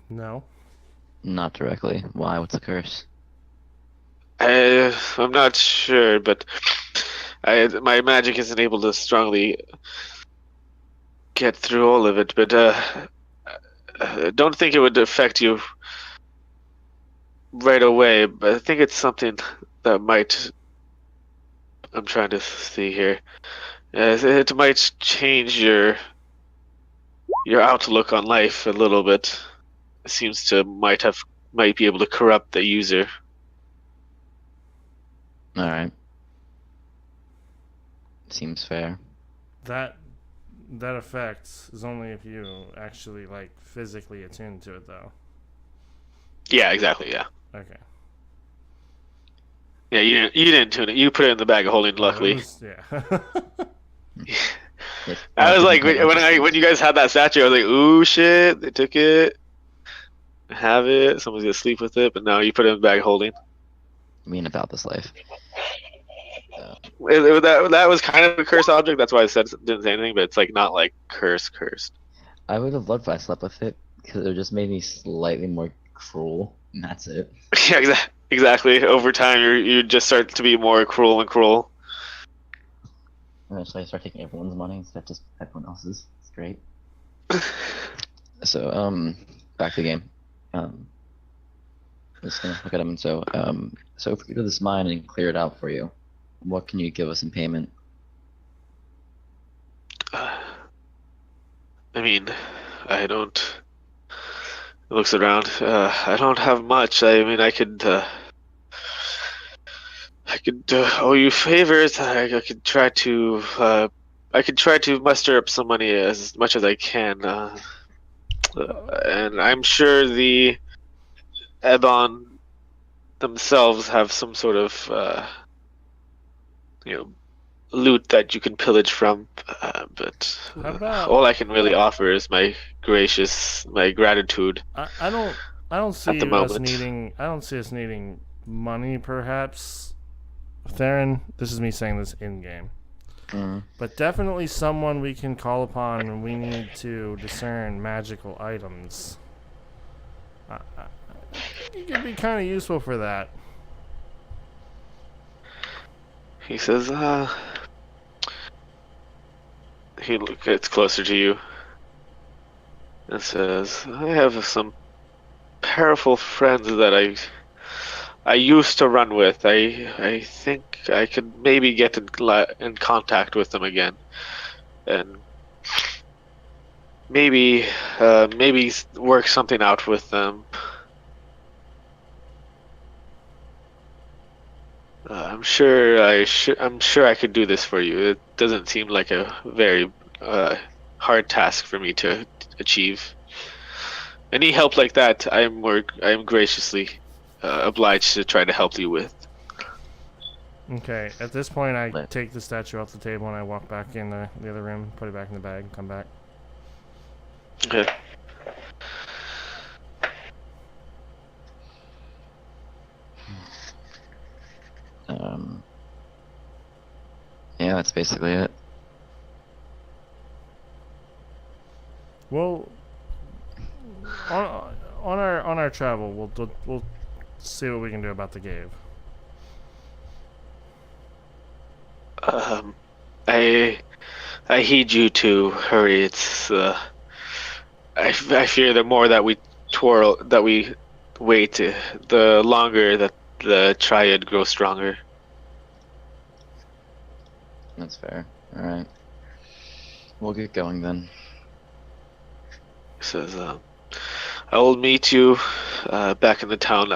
No. Not directly. Why? What's the curse? I'm not sure, but my magic isn't able to strongly get through all of it. But don't think it would affect you right away. But I think it's something that might. I'm trying to see here. It might change your outlook on life a little bit. It seems to might be able to corrupt the user. All right. Seems fair. That effect is only if you actually like physically attune to it, though. Yeah, exactly. Yeah. Okay. Yeah, you didn't tune it. You put it in the bag of holding. Oh, Luckily, yeah. I was like when you guys had that statue, I was like, ooh shit, they took it. I have it. Someone's gonna sleep with it, but now you put it in the bag of holding. I mean, about this life. That was kind of a cursed object. That's why I didn't say anything. But it's like not like cursed. I would have loved if I slept with it because it just made me slightly more cruel, and that's it. Yeah, exactly. Over time, you just start to be more cruel and cruel. Eventually, I start taking everyone's money instead of just everyone else's. It's great. So, back to the game. Just gonna look at him. So if we go to this mine and clear it out for you, what can you give us in payment? I mean, I don't. He looks around. I don't have much. I mean, I could owe you favors. I could try to muster up some money as much as I can. And I'm sure the Ebon themselves have some sort of loot that you can pillage from. But How about- all I can really offer is my gratitude. I don't I don't at the see us moment. needing. I don't see us needing money. Perhaps, Theron. This is me saying this in game, but definitely someone we can call upon when we need to discern magical items. I think it could be kind of useful for that. He says, he gets closer to you and says, I have some powerful friends that I used to run with. I think I could maybe get in contact with them again, and maybe work something out with them. I'm sure I could do this for you. It doesn't seem like a very hard task for me to achieve. Any help like that, I'm graciously obliged to try to help you with. Okay. At this point, I Let take the statue off the table and I walk back in the other room, put it back in the bag, and come back. Okay. Yeah, that's basically it. Well, on our travel, we'll see what we can do about the cave. Um, I I heed you to hurry. It's I fear the more that we wait, the longer that the triad grows stronger. That's fair. Alright. We'll get going then. He says, I will meet you back in the town.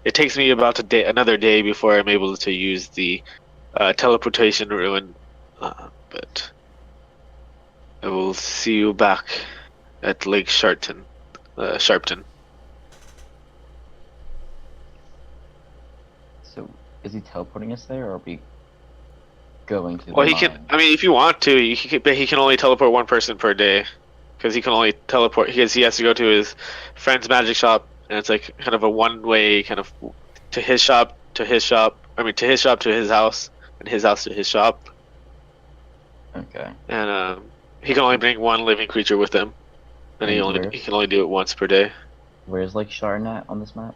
It takes me about another day before I'm able to use the teleportation ruin, but I will see you back at Lake Sharpton. So, is he teleporting us there, or are we going to the Well, he can. mine? I mean, if you want to, but he can only teleport one person per day, because he can only teleport because he has to go to his friend's magic shop, and it's like kind of a one-way kind of to his shop to his shop. I mean, to his shop to his house, and his house to his shop. Okay. And he can only bring one living creature with him, and And he can only do it once per day. where's Lake Sharn at on this map?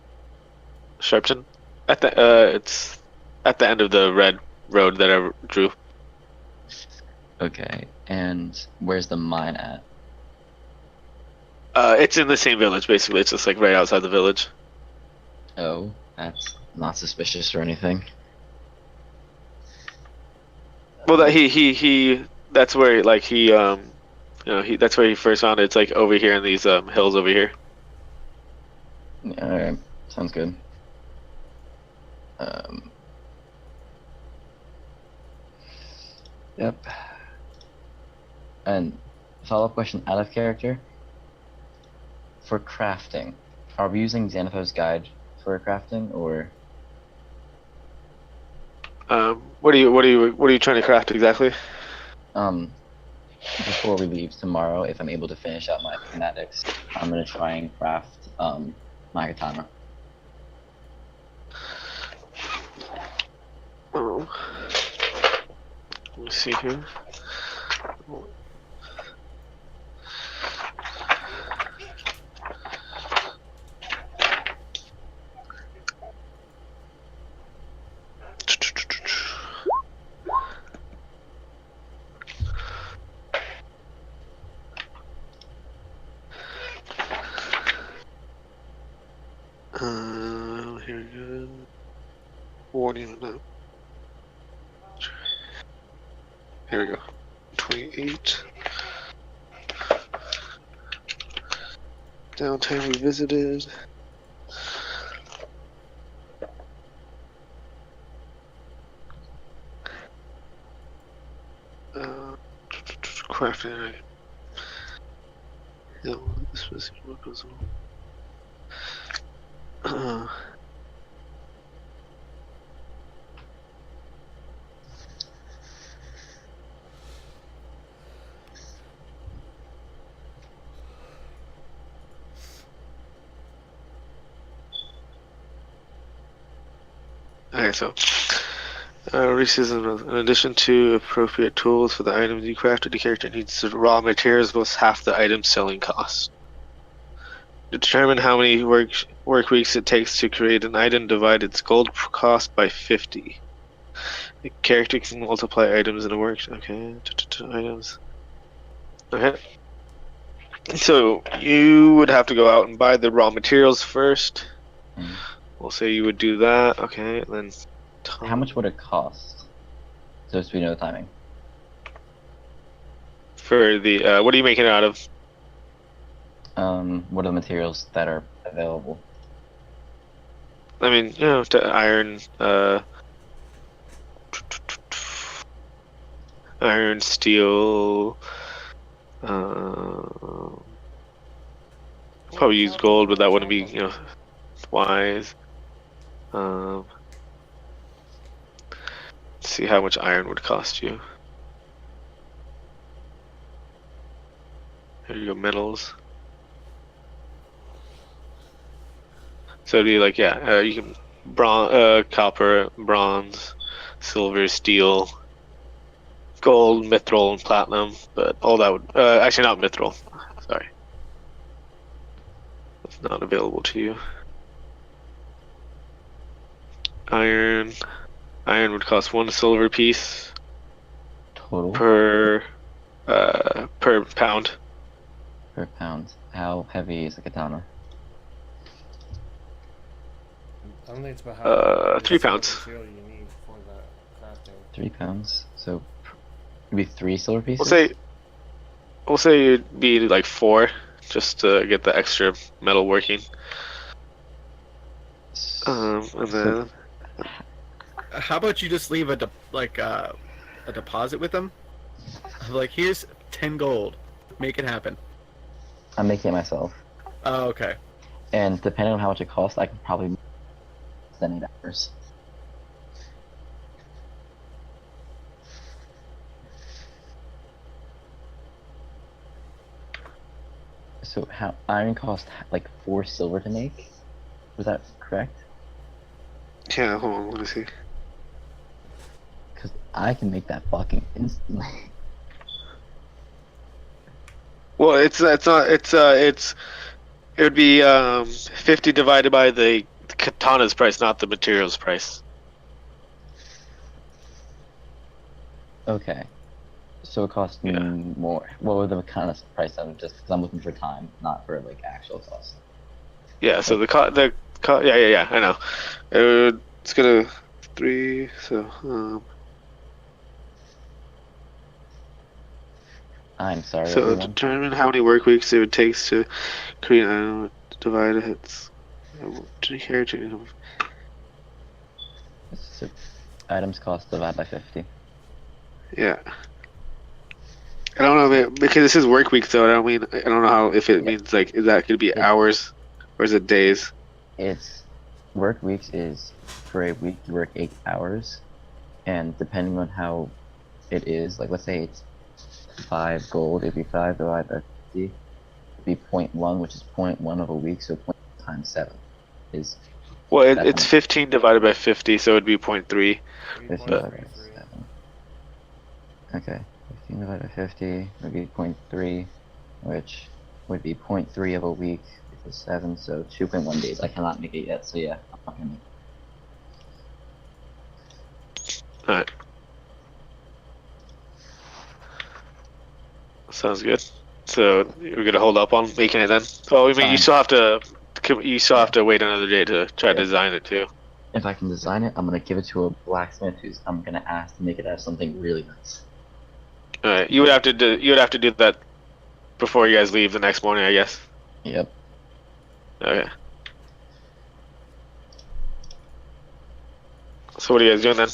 Sharpton, it's at the end of the red road that I drew. Okay. And where's the mine at? It's in the same village basically. It's just like right outside the village. Oh, that's not suspicious or anything. Well, that he that's where like that's where he first found it. It's like over here in these hills over here. Alright. Sounds good. Um. Yep. And follow-up question out of character. For crafting, are we using Xanathar's guide for crafting, or What are you trying to craft exactly? before we leave tomorrow, if I'm able to finish out my fanatics, I'm gonna try and craft my katana. Oh, let me see here. Here we go. Warning on that. Here we go. 28. Downtime revisited. Crafting. Yeah, this was what goes on. so racism. In addition to appropriate tools for the items you crafted, the character needs raw materials plus half the item's selling cost. Determine how many work weeks it takes to create an item. Divide its gold cost by 50. The character can multiply items in a work. Okay, items. Okay. So you would have to go out and buy the raw materials first. Mm. We'll say you would do that. Okay, and then. How much would it cost? So we know the timing. For the what are you making it out of? What are the materials that are available? I mean, to iron, iron, steel. Probably use gold, but that wouldn't be, wise. Let's see how much iron would cost you. Here you go, metals. So it'd be like, you can copper, bronze, silver, steel, gold, mithril, and platinum. But all that would actually not mithril. Sorry, it's not available to you. Iron would cost 1 silver piece Total per pound. per pound. How heavy is the katana? I don't think it's about how 3 pounds. material you need for that crafting. 3 pounds. So it'd be 3 silver pieces. We'll say it'd be like 4, just to get the extra metal working. And then How about you just leave a deposit with them? Like, here's 10 gold. Make it happen. I'm making it myself, Oh, okay. and depending on how much it costs, I could probably spend 8 hours. So how iron cost like 4 silver to make? Was that correct? yeah, hold on, let me see. Because I can make that fucking instantly. Well, it's it would be 50 divided by the katana's price, not the materials price. Okay. So it costs me more. What would the kind of price on just because I'm looking for time, not for like actual cost. Yeah, so yeah, I know. It's gonna 3, so I'm sorry, so everyone. determine how many work weeks it would take to create an divide its character. So items cost divided by 50. Yeah. I don't know, man, because this is work week, though. I don't know how if it means like is that could be hours or is it days? It's work weeks is for a week you work 8 hours, and depending on how it is, like let's say it's 5 gold, it'd be 5 divided by 50. It'd be 0.1, which is 0.1 of a week, so 0.1 times 7 is. Well, it's 15 divided by 50, so it'd be 0.3. 15 divided by 7. Okay, 15 divided by 50 would be 0.3, which would be 0.3 of a week, which is 7, so 2.1 days. I cannot make it yet, so yeah, I'm not gonna make it. Alright. Sounds good. So we're gonna hold up on making it then. Oh, I mean, you still have to wait another day to try to design it too. If I can design it, I'm gonna give it to a blacksmith who's I'm gonna ask to make it as something really nice. All right, you would have to do that before you guys leave the next morning, I guess. Yep. Okay. So what are you guys doing then?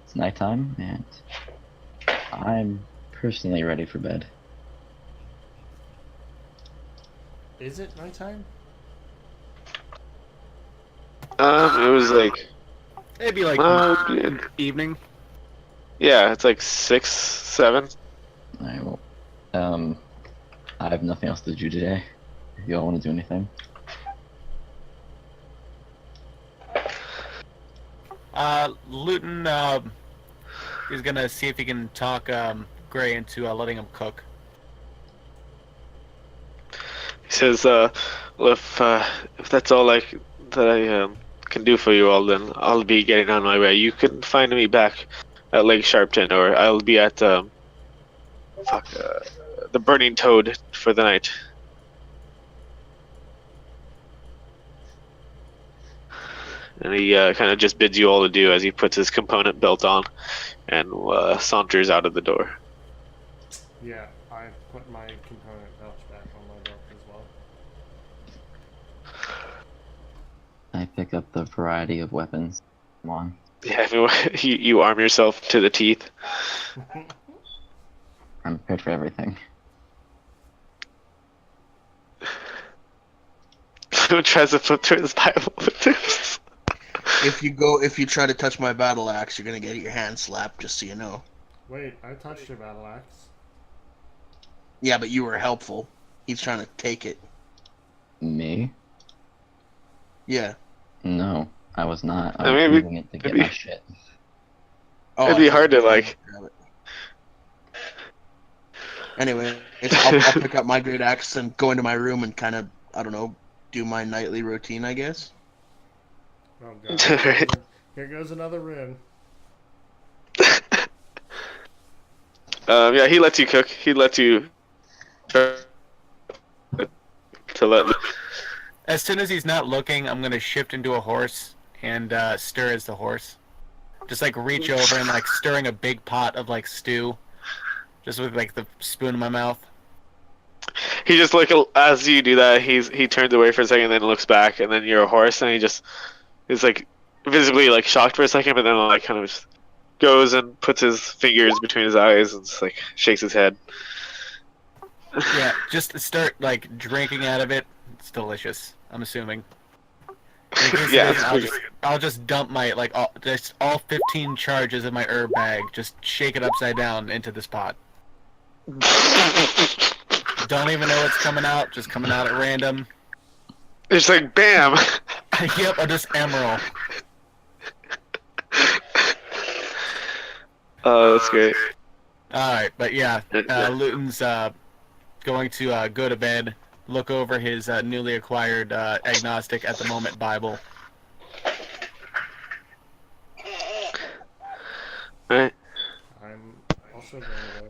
It's nighttime, and I'm personally ready for bed. Is it nighttime? It was like It'd be like evening. yeah, it's like 6, 7. Alright, well, I have nothing else to do today. If y'all want to do anything. Luton is gonna see if he can talk Gray into letting him cook. He says, well, if that's all that I can do for you all, then I'll be getting on my way. You can find me back at Lake Sharpton, or I'll be at the Burning Toad for the night. And he kind of just bids you all adieu as he puts his component belt on and saunters out of the door. Yeah, I put my component belts back on my belt as well. I pick up the variety of weapons. Come on. Yeah, you arm yourself to the teeth. I'm prepared for everything. Who tries to flip through his Bible with this? If you try to touch my battle axe, you're gonna get your hand slapped. Just so you know. Wait, I touched your battle axe. Yeah, but you were helpful. He's trying to take it. Me? Yeah. No, I was not. I I was mean, using it to get my shit. Oh, It'd be hard to like. grab it. Anyway, I'll pick up my great axe and go into my room and kind of, I don't know, do my nightly routine, I guess. Oh god. Here goes another rune. Yeah, he lets you cook. He lets you to let. As soon as he's not looking, I'm gonna shift into a horse and stir as the horse. Just like reach over and like stirring a big pot of like stew, just with like the spoon in my mouth. He just like as you do that, he turns away for a second, then looks back, and then you're a horse, and he just is like visibly like shocked for a second, but then like kind of just goes and puts his fingers between his eyes and just like shakes his head. Yeah, just start like drinking out of it. It's delicious. I'm assuming. Yeah, I'll just dump my like all 15 charges of my herb bag. Just shake it upside down into this pot. Don't even know what's coming out. Just coming out at random. It's like bam. Yep, or just emerald. Oh, that's great. All right, but yeah, Luton's going to go to bed. Look over his newly acquired agnostic at the moment Bible. Alright. I'm also going to go.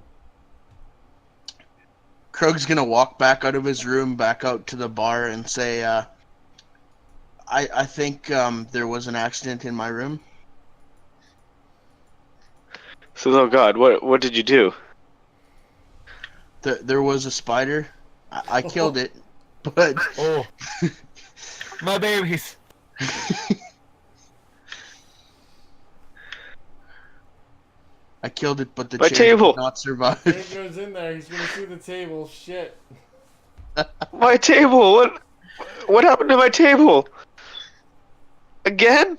Krug's gonna walk back out of his room, back out to the bar, and say, I think there was an accident in my room. So, oh god, what did you do? There was a spider. I killed it, but Oh, my babies. I killed it, but the My chair table. did not survive. Dave goes in there. He's going to see the table. Shit. My table. What happened to my table? Again?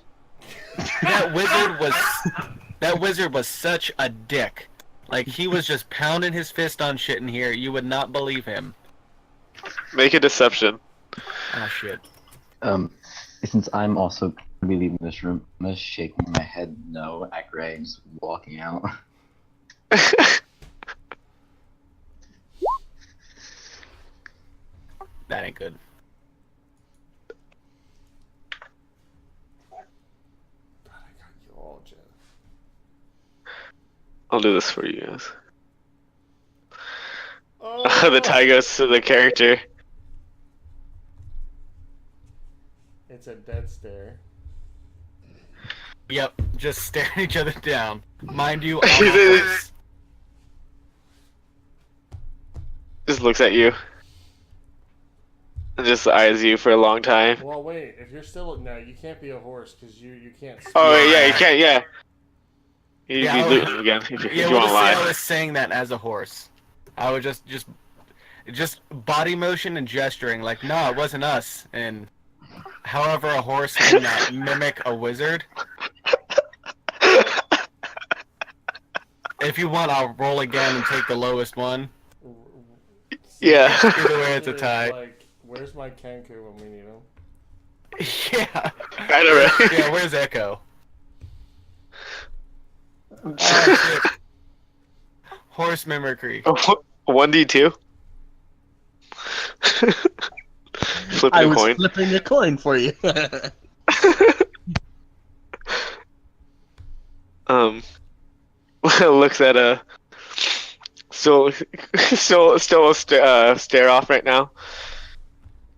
That wizard was such a dick. Like he was just pounding his fist on shit in here. You would not believe him. Make a deception. Oh shit. Since I'm also going to be leaving this room, I'm just shaking my head no at Gray and just walking out. That ain't good. God, I got you all, Jen. I'll do this for you guys. Oh. The tie goes to the character. It's a dead stare. Yep, just staring each other down. Mind you, I'm Just looks at you. And just eyes you for a long time. Well, wait. If you're still no, you can't be a horse because you can't. Oh wait, yeah, you can't. Yeah. You'd Yeah, be looting again if you we'll want to just say I lie. was saying that as a horse. I would just body motion and gesturing like, no, it wasn't us. And however a horse can mimic a wizard. If you want, I'll roll again and take the lowest one. Yeah. Either way, it's a tie. Like, where's my Kenku when we need him? Yeah. I know, right? Yeah, where's Echo? Oh shit. Horse mimicry. 1d2. Flipping I a was coin. flipping a coin for you. um, looks at still, stare off right now.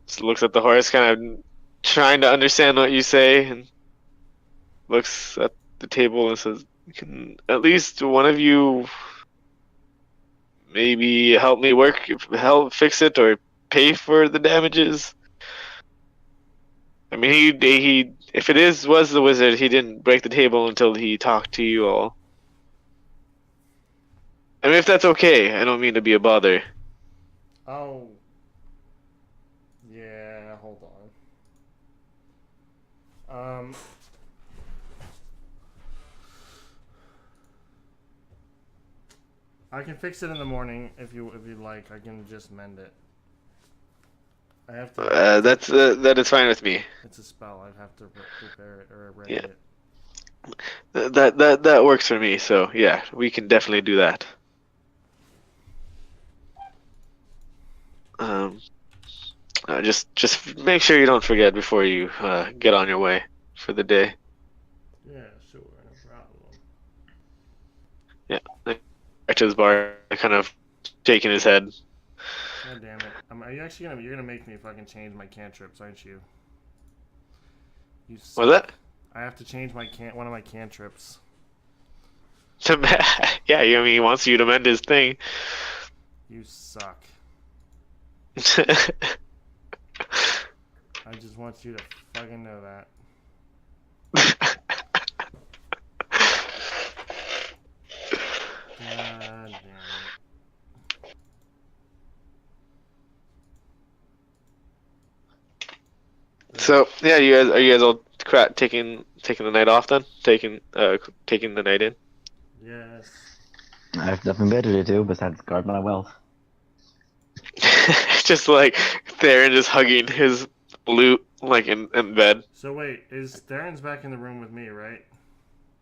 Just looks at the horse, kind of trying to understand what you say, and looks at the table and says, "Can at least one of you maybe help fix it, or pay for the damages?" I mean, if it was the wizard, he didn't break the table until he talked to you all. I mean, if that's okay, I don't mean to be a bother. Oh. Yeah, hold on. I can fix it in the morning if you'd like. I can just mend it. I have to. That is fine with me. It's a spell. I'd have to prepare it or ready Yeah. it. That works for me. So yeah, we can definitely do that. Um, just make sure you don't forget before you get on your way for the day. Yeah, sure, no problem. Yeah, back to his bar, kind of shaking his head. God damn it! Are you actually gonna? You're gonna make me fucking change my cantrips, aren't you? You suck. Was that? I have to change one of my cantrips. Yeah, I mean, he wants you to mend his thing. You suck. I just want you to fucking know that. God damn it. So yeah, are you guys all taking the night off then? Taking the night in? Yes. I have nothing better to do besides guard my wealth. Just like Theron just hugging his loot like in bed. So wait, is Darren's back in the room with me, right?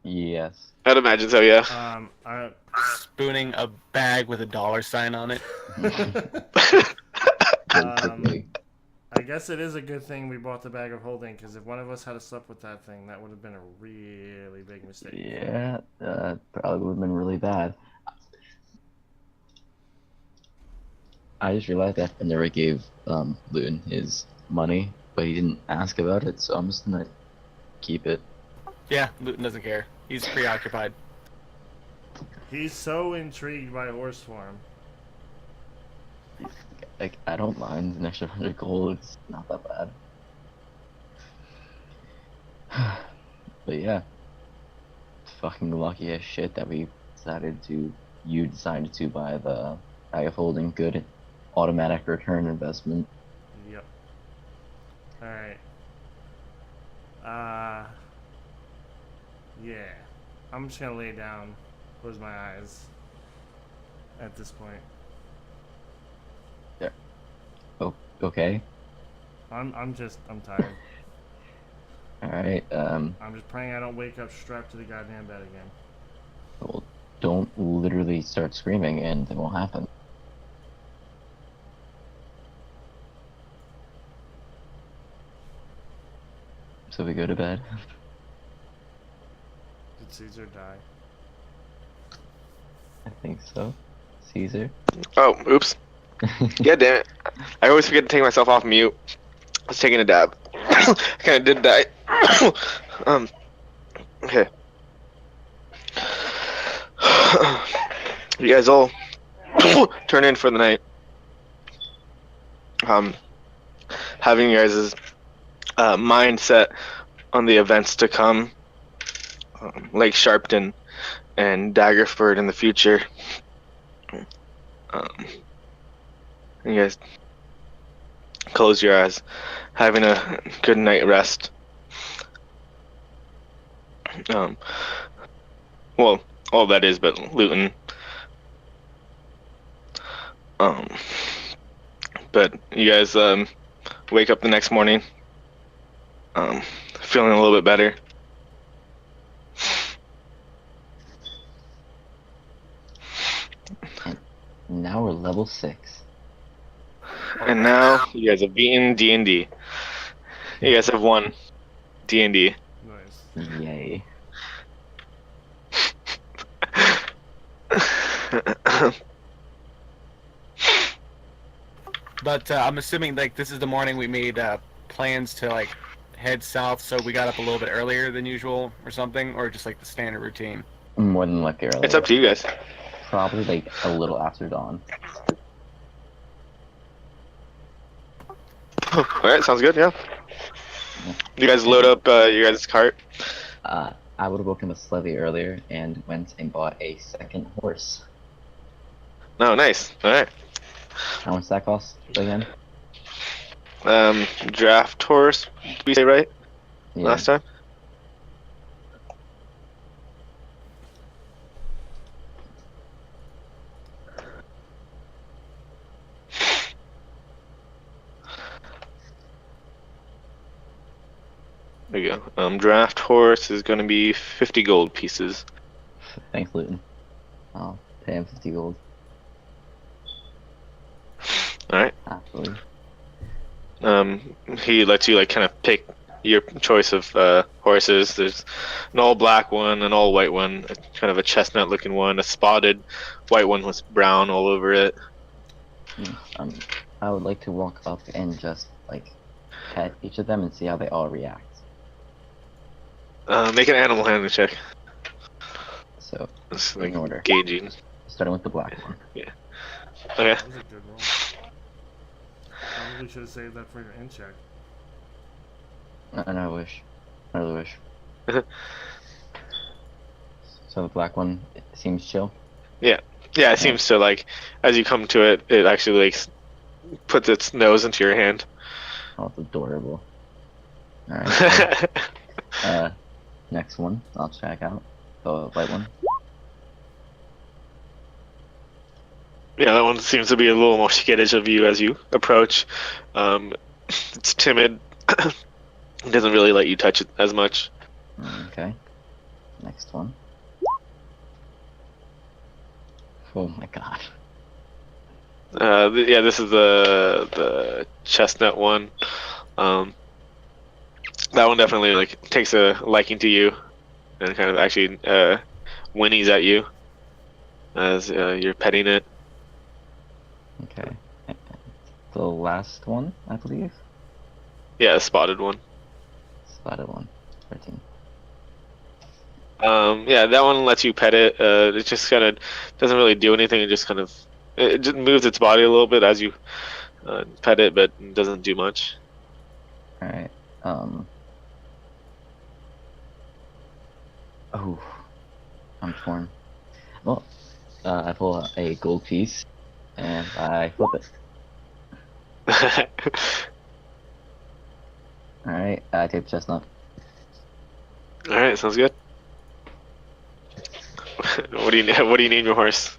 Yes. I'd imagine so, yeah. Spooning a bag with a $sign on it. Basically. I guess it is a good thing we bought the bag of holding, because if one of us had slept with that thing, that would have been a really big mistake. Yeah, probably would have been really bad. I just realized that I never gave Luton his money, but he didn't ask about it, so I'm just gonna keep it. Yeah, Luton doesn't care. He's preoccupied. He's so intrigued by horse farm. Like, I don't mind an extra 100 gold, it's not that bad. But yeah, fucking lucky as shit that you decided to buy the bag of holding. Good automatic return investment. Yep. Alright. Yeah. I'm just gonna lay down, close my eyes at this point. There. Oh, okay. I'm tired. Alright, I'm just praying I don't wake up strapped to the goddamn bed again. well, don't literally start screaming and it won't happen. So we go to bed. Did Caesar die? I think so. Caesar? Oh, oops. Yeah, damn it. I always forget to take myself off mute. I was taking a dab. I kind of did die. Okay. You guys all turn in for the night. Having your guys' mindset on the events to come, Lake Sharpton and Daggerford in the future. You guys close your eyes, having a good night rest. Well, all that is but Luton. But you guys wake up the next morning, feeling a little bit better. now we're level 6. And now you guys have beaten D&D. You guys have won D&D. Nice. Yay. But I'm assuming like this is the morning we made plans to like head south, so we got up a little bit earlier than usual or something, or just like the standard routine. More than likely earlier. It's up to you guys. Probably like a little after dawn. Alright, sounds good, yeah. You guys load up your guys' cart. I would have woken up slightly earlier and went and bought a second horse. No, nice. Alright. How much that cost again? Draft horse, did we say right? Yeah. Last time? There you go. Draft horse is going to be 50 gold pieces. Thanks, Luton. I'll pay him 50 gold. Alright. Absolutely. He lets you like kind of pick your choice of horses. There's an all black one, an all white one, kind of a chestnut looking one, a spotted white one with brown all over it. I would like to walk up and just like pet each of them and see how they all react. Make an animal handling check. So, It's in like order. gauging. Starting with the black one. Okay. That was a good roll. Probably should have saved that for your in check. And I wish. I really wish. So the black one seems chill. Yeah, it seems to like, as you come to it, it actually like puts its nose into your hand. Oh, it's adorable. Alright. So, next one, I'll check out. The white one. Yeah, that one seems to be a little more skittish of you as you approach. It's timid. It doesn't really let you touch it as much. Okay. Next one. Oh my god. Yeah, this is the chestnut one. That one definitely like takes a liking to you, and kind of actually whinnies at you as you're petting it. Okay. The last one, I believe. Yeah, a spotted one. Spotted one. 13. Yeah, that one lets you pet it. It just kind of doesn't really do anything. It just kind of it just moves its body a little bit as you pet it, but doesn't do much. Alright. Oh. I'm torn. Well, I pull a gold piece and I flip it. Alright, I take the chestnut. All right, sounds good. What do you name your horse?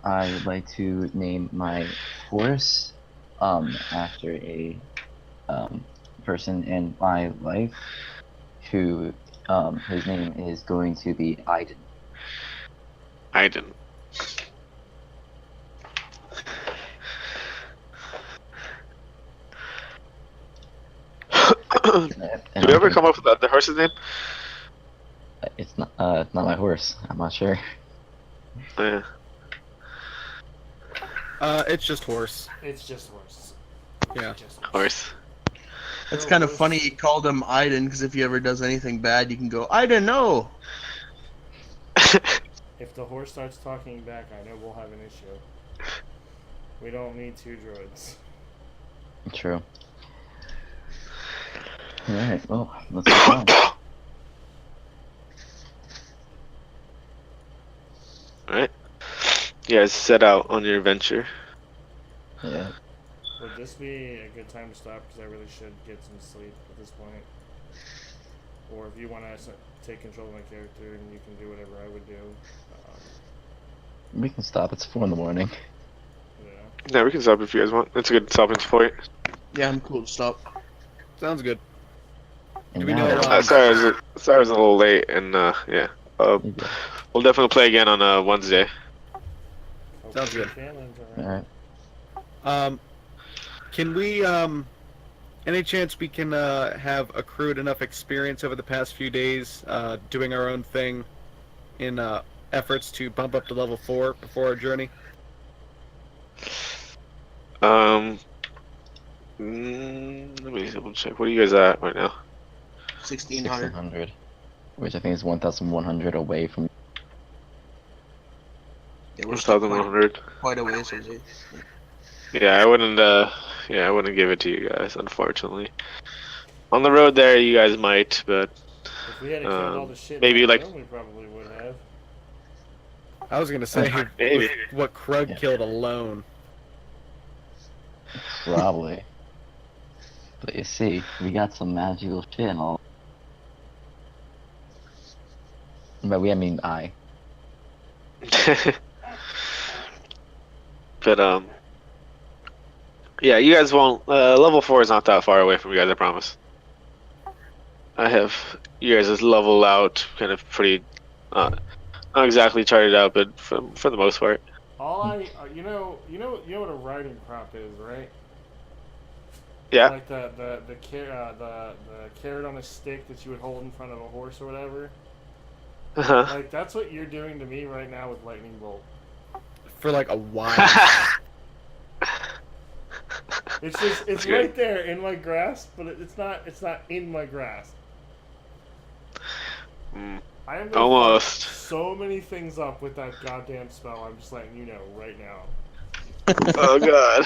I would like to name my horse after a person in my life who his name is going to be Aiden. Aiden. Did we ever come up with the horse's name? It's not my horse. I'm not sure. Yeah. It's just horse. It's just horse. Yeah. Just Horse. It's kind of funny you called him Aiden, because if he ever does anything bad, you can go, I don't know. If the horse starts talking back, I know we'll have an issue. We don't need two droids. True. Alright, well, let's go on. Alright. You guys set out on your adventure. Yeah. Would this be a good time to stop? Because I really should get some sleep at this point. Or if you want to take control of my character and you can do whatever I would do. We can stop. It's 4 in the morning. Yeah. Yeah, we can stop if you guys want. That's a good stopping point. Yeah, I'm cool to stop. Sounds good. And Do we now- know, Sorry, I was a little late, and yeah. You're good. We'll definitely play again on Wednesday. Sounds good. Cannon's all All right. right. Can we any chance we can have accrued enough experience over the past few days doing our own thing in efforts to bump up to level 4 before our journey? Let me double check. What are you guys at right now? 1600. 1600, which I think is 1,100 away from. Yeah, we're still 1,100. quite a ways away. Yeah, I wouldn't. Yeah, I wouldn't give it to you guys, unfortunately. On the road there, you guys might, but If we had killed all the shit maybe in that like room, we probably would have. I was gonna say maybe. what Krug Yeah. killed alone. Probably. But you see, we got some magical shit and all. But I mean, But yeah, you guys won't. Level 4 is not that far away from you guys, I promise. I have you guys is level out, kind of pretty, not exactly charted out, but for the most part. All you know what a riding crop is, right? Yeah. Like the carrot on a stick that you would hold in front of a horse or whatever. Uh-huh. Like that's what you're doing to me right now with lightning bolt. For like a while. It's just it's That's good. right there in my grasp, but it's not in my grasp. Mm, I am gonna almost. fuck so many things up with that goddamn spell. I'm just letting you know right now. Oh god.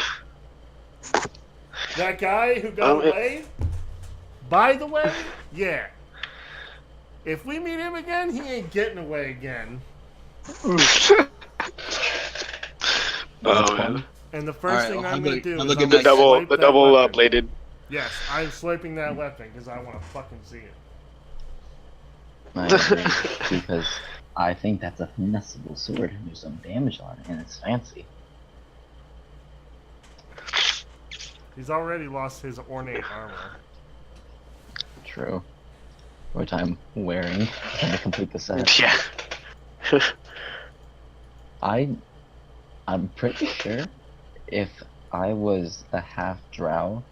That guy who got away. By the way, yeah. If we meet him again, he ain't getting away again. Oh man. And the first Alright, thing well, I'm gonna do is look I'm at gonna my- swipe The that double weapon. bladed. Yes, I'm swiping that weapon because I want to fucking see it. I agree, because I think that's a finessable sword and there's some damage on it and it's fancy. He's already lost his ornate armor. True. Which I'm wearing to complete the set. Yeah. I'm pretty sure if I was a half drow,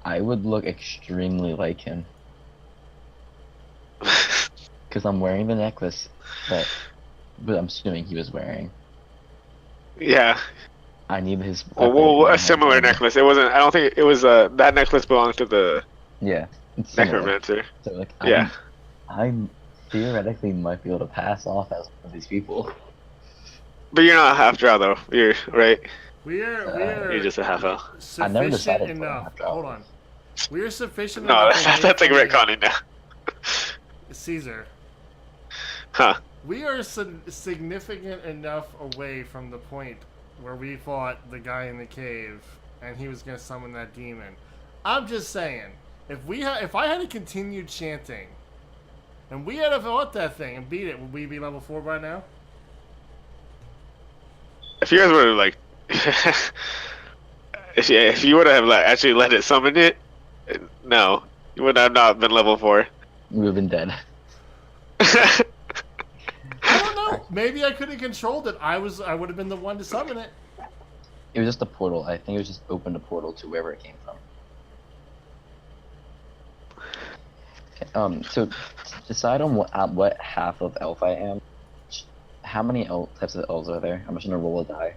I would look extremely like him. Because I'm wearing the necklace that I'm assuming he was wearing. Yeah. I need his. Well, a similar necklace. It wasn't. I don't think it was. That necklace belonged to the Yeah. It's similar. necromancer. So like, Yeah. I'm theoretically might be able to pass off as one of these people. But you're not half drow though. You're right. We are You're just a half elf. I never sufficient decided for enough. half drow. Hold on. We are sufficient No, enough. that's like retconning now. Caesar. Huh. We are significant enough away from the point where we fought the guy in the cave and he was gonna summon that demon. I'm just saying, if I had continued chanting, and we had fought that thing and beat it, would we be level 4 by now? If you guys would have like, if you would have actually let it summon it, no, you would have not been level 4. We would have been dead. I don't know. Maybe I could have controlled it. I would have been the one to summon it. It was just a portal. I think it was just opened a portal to wherever it came from. So decide on what half of elf I am. How many types of elves are there? I'm just gonna roll a die.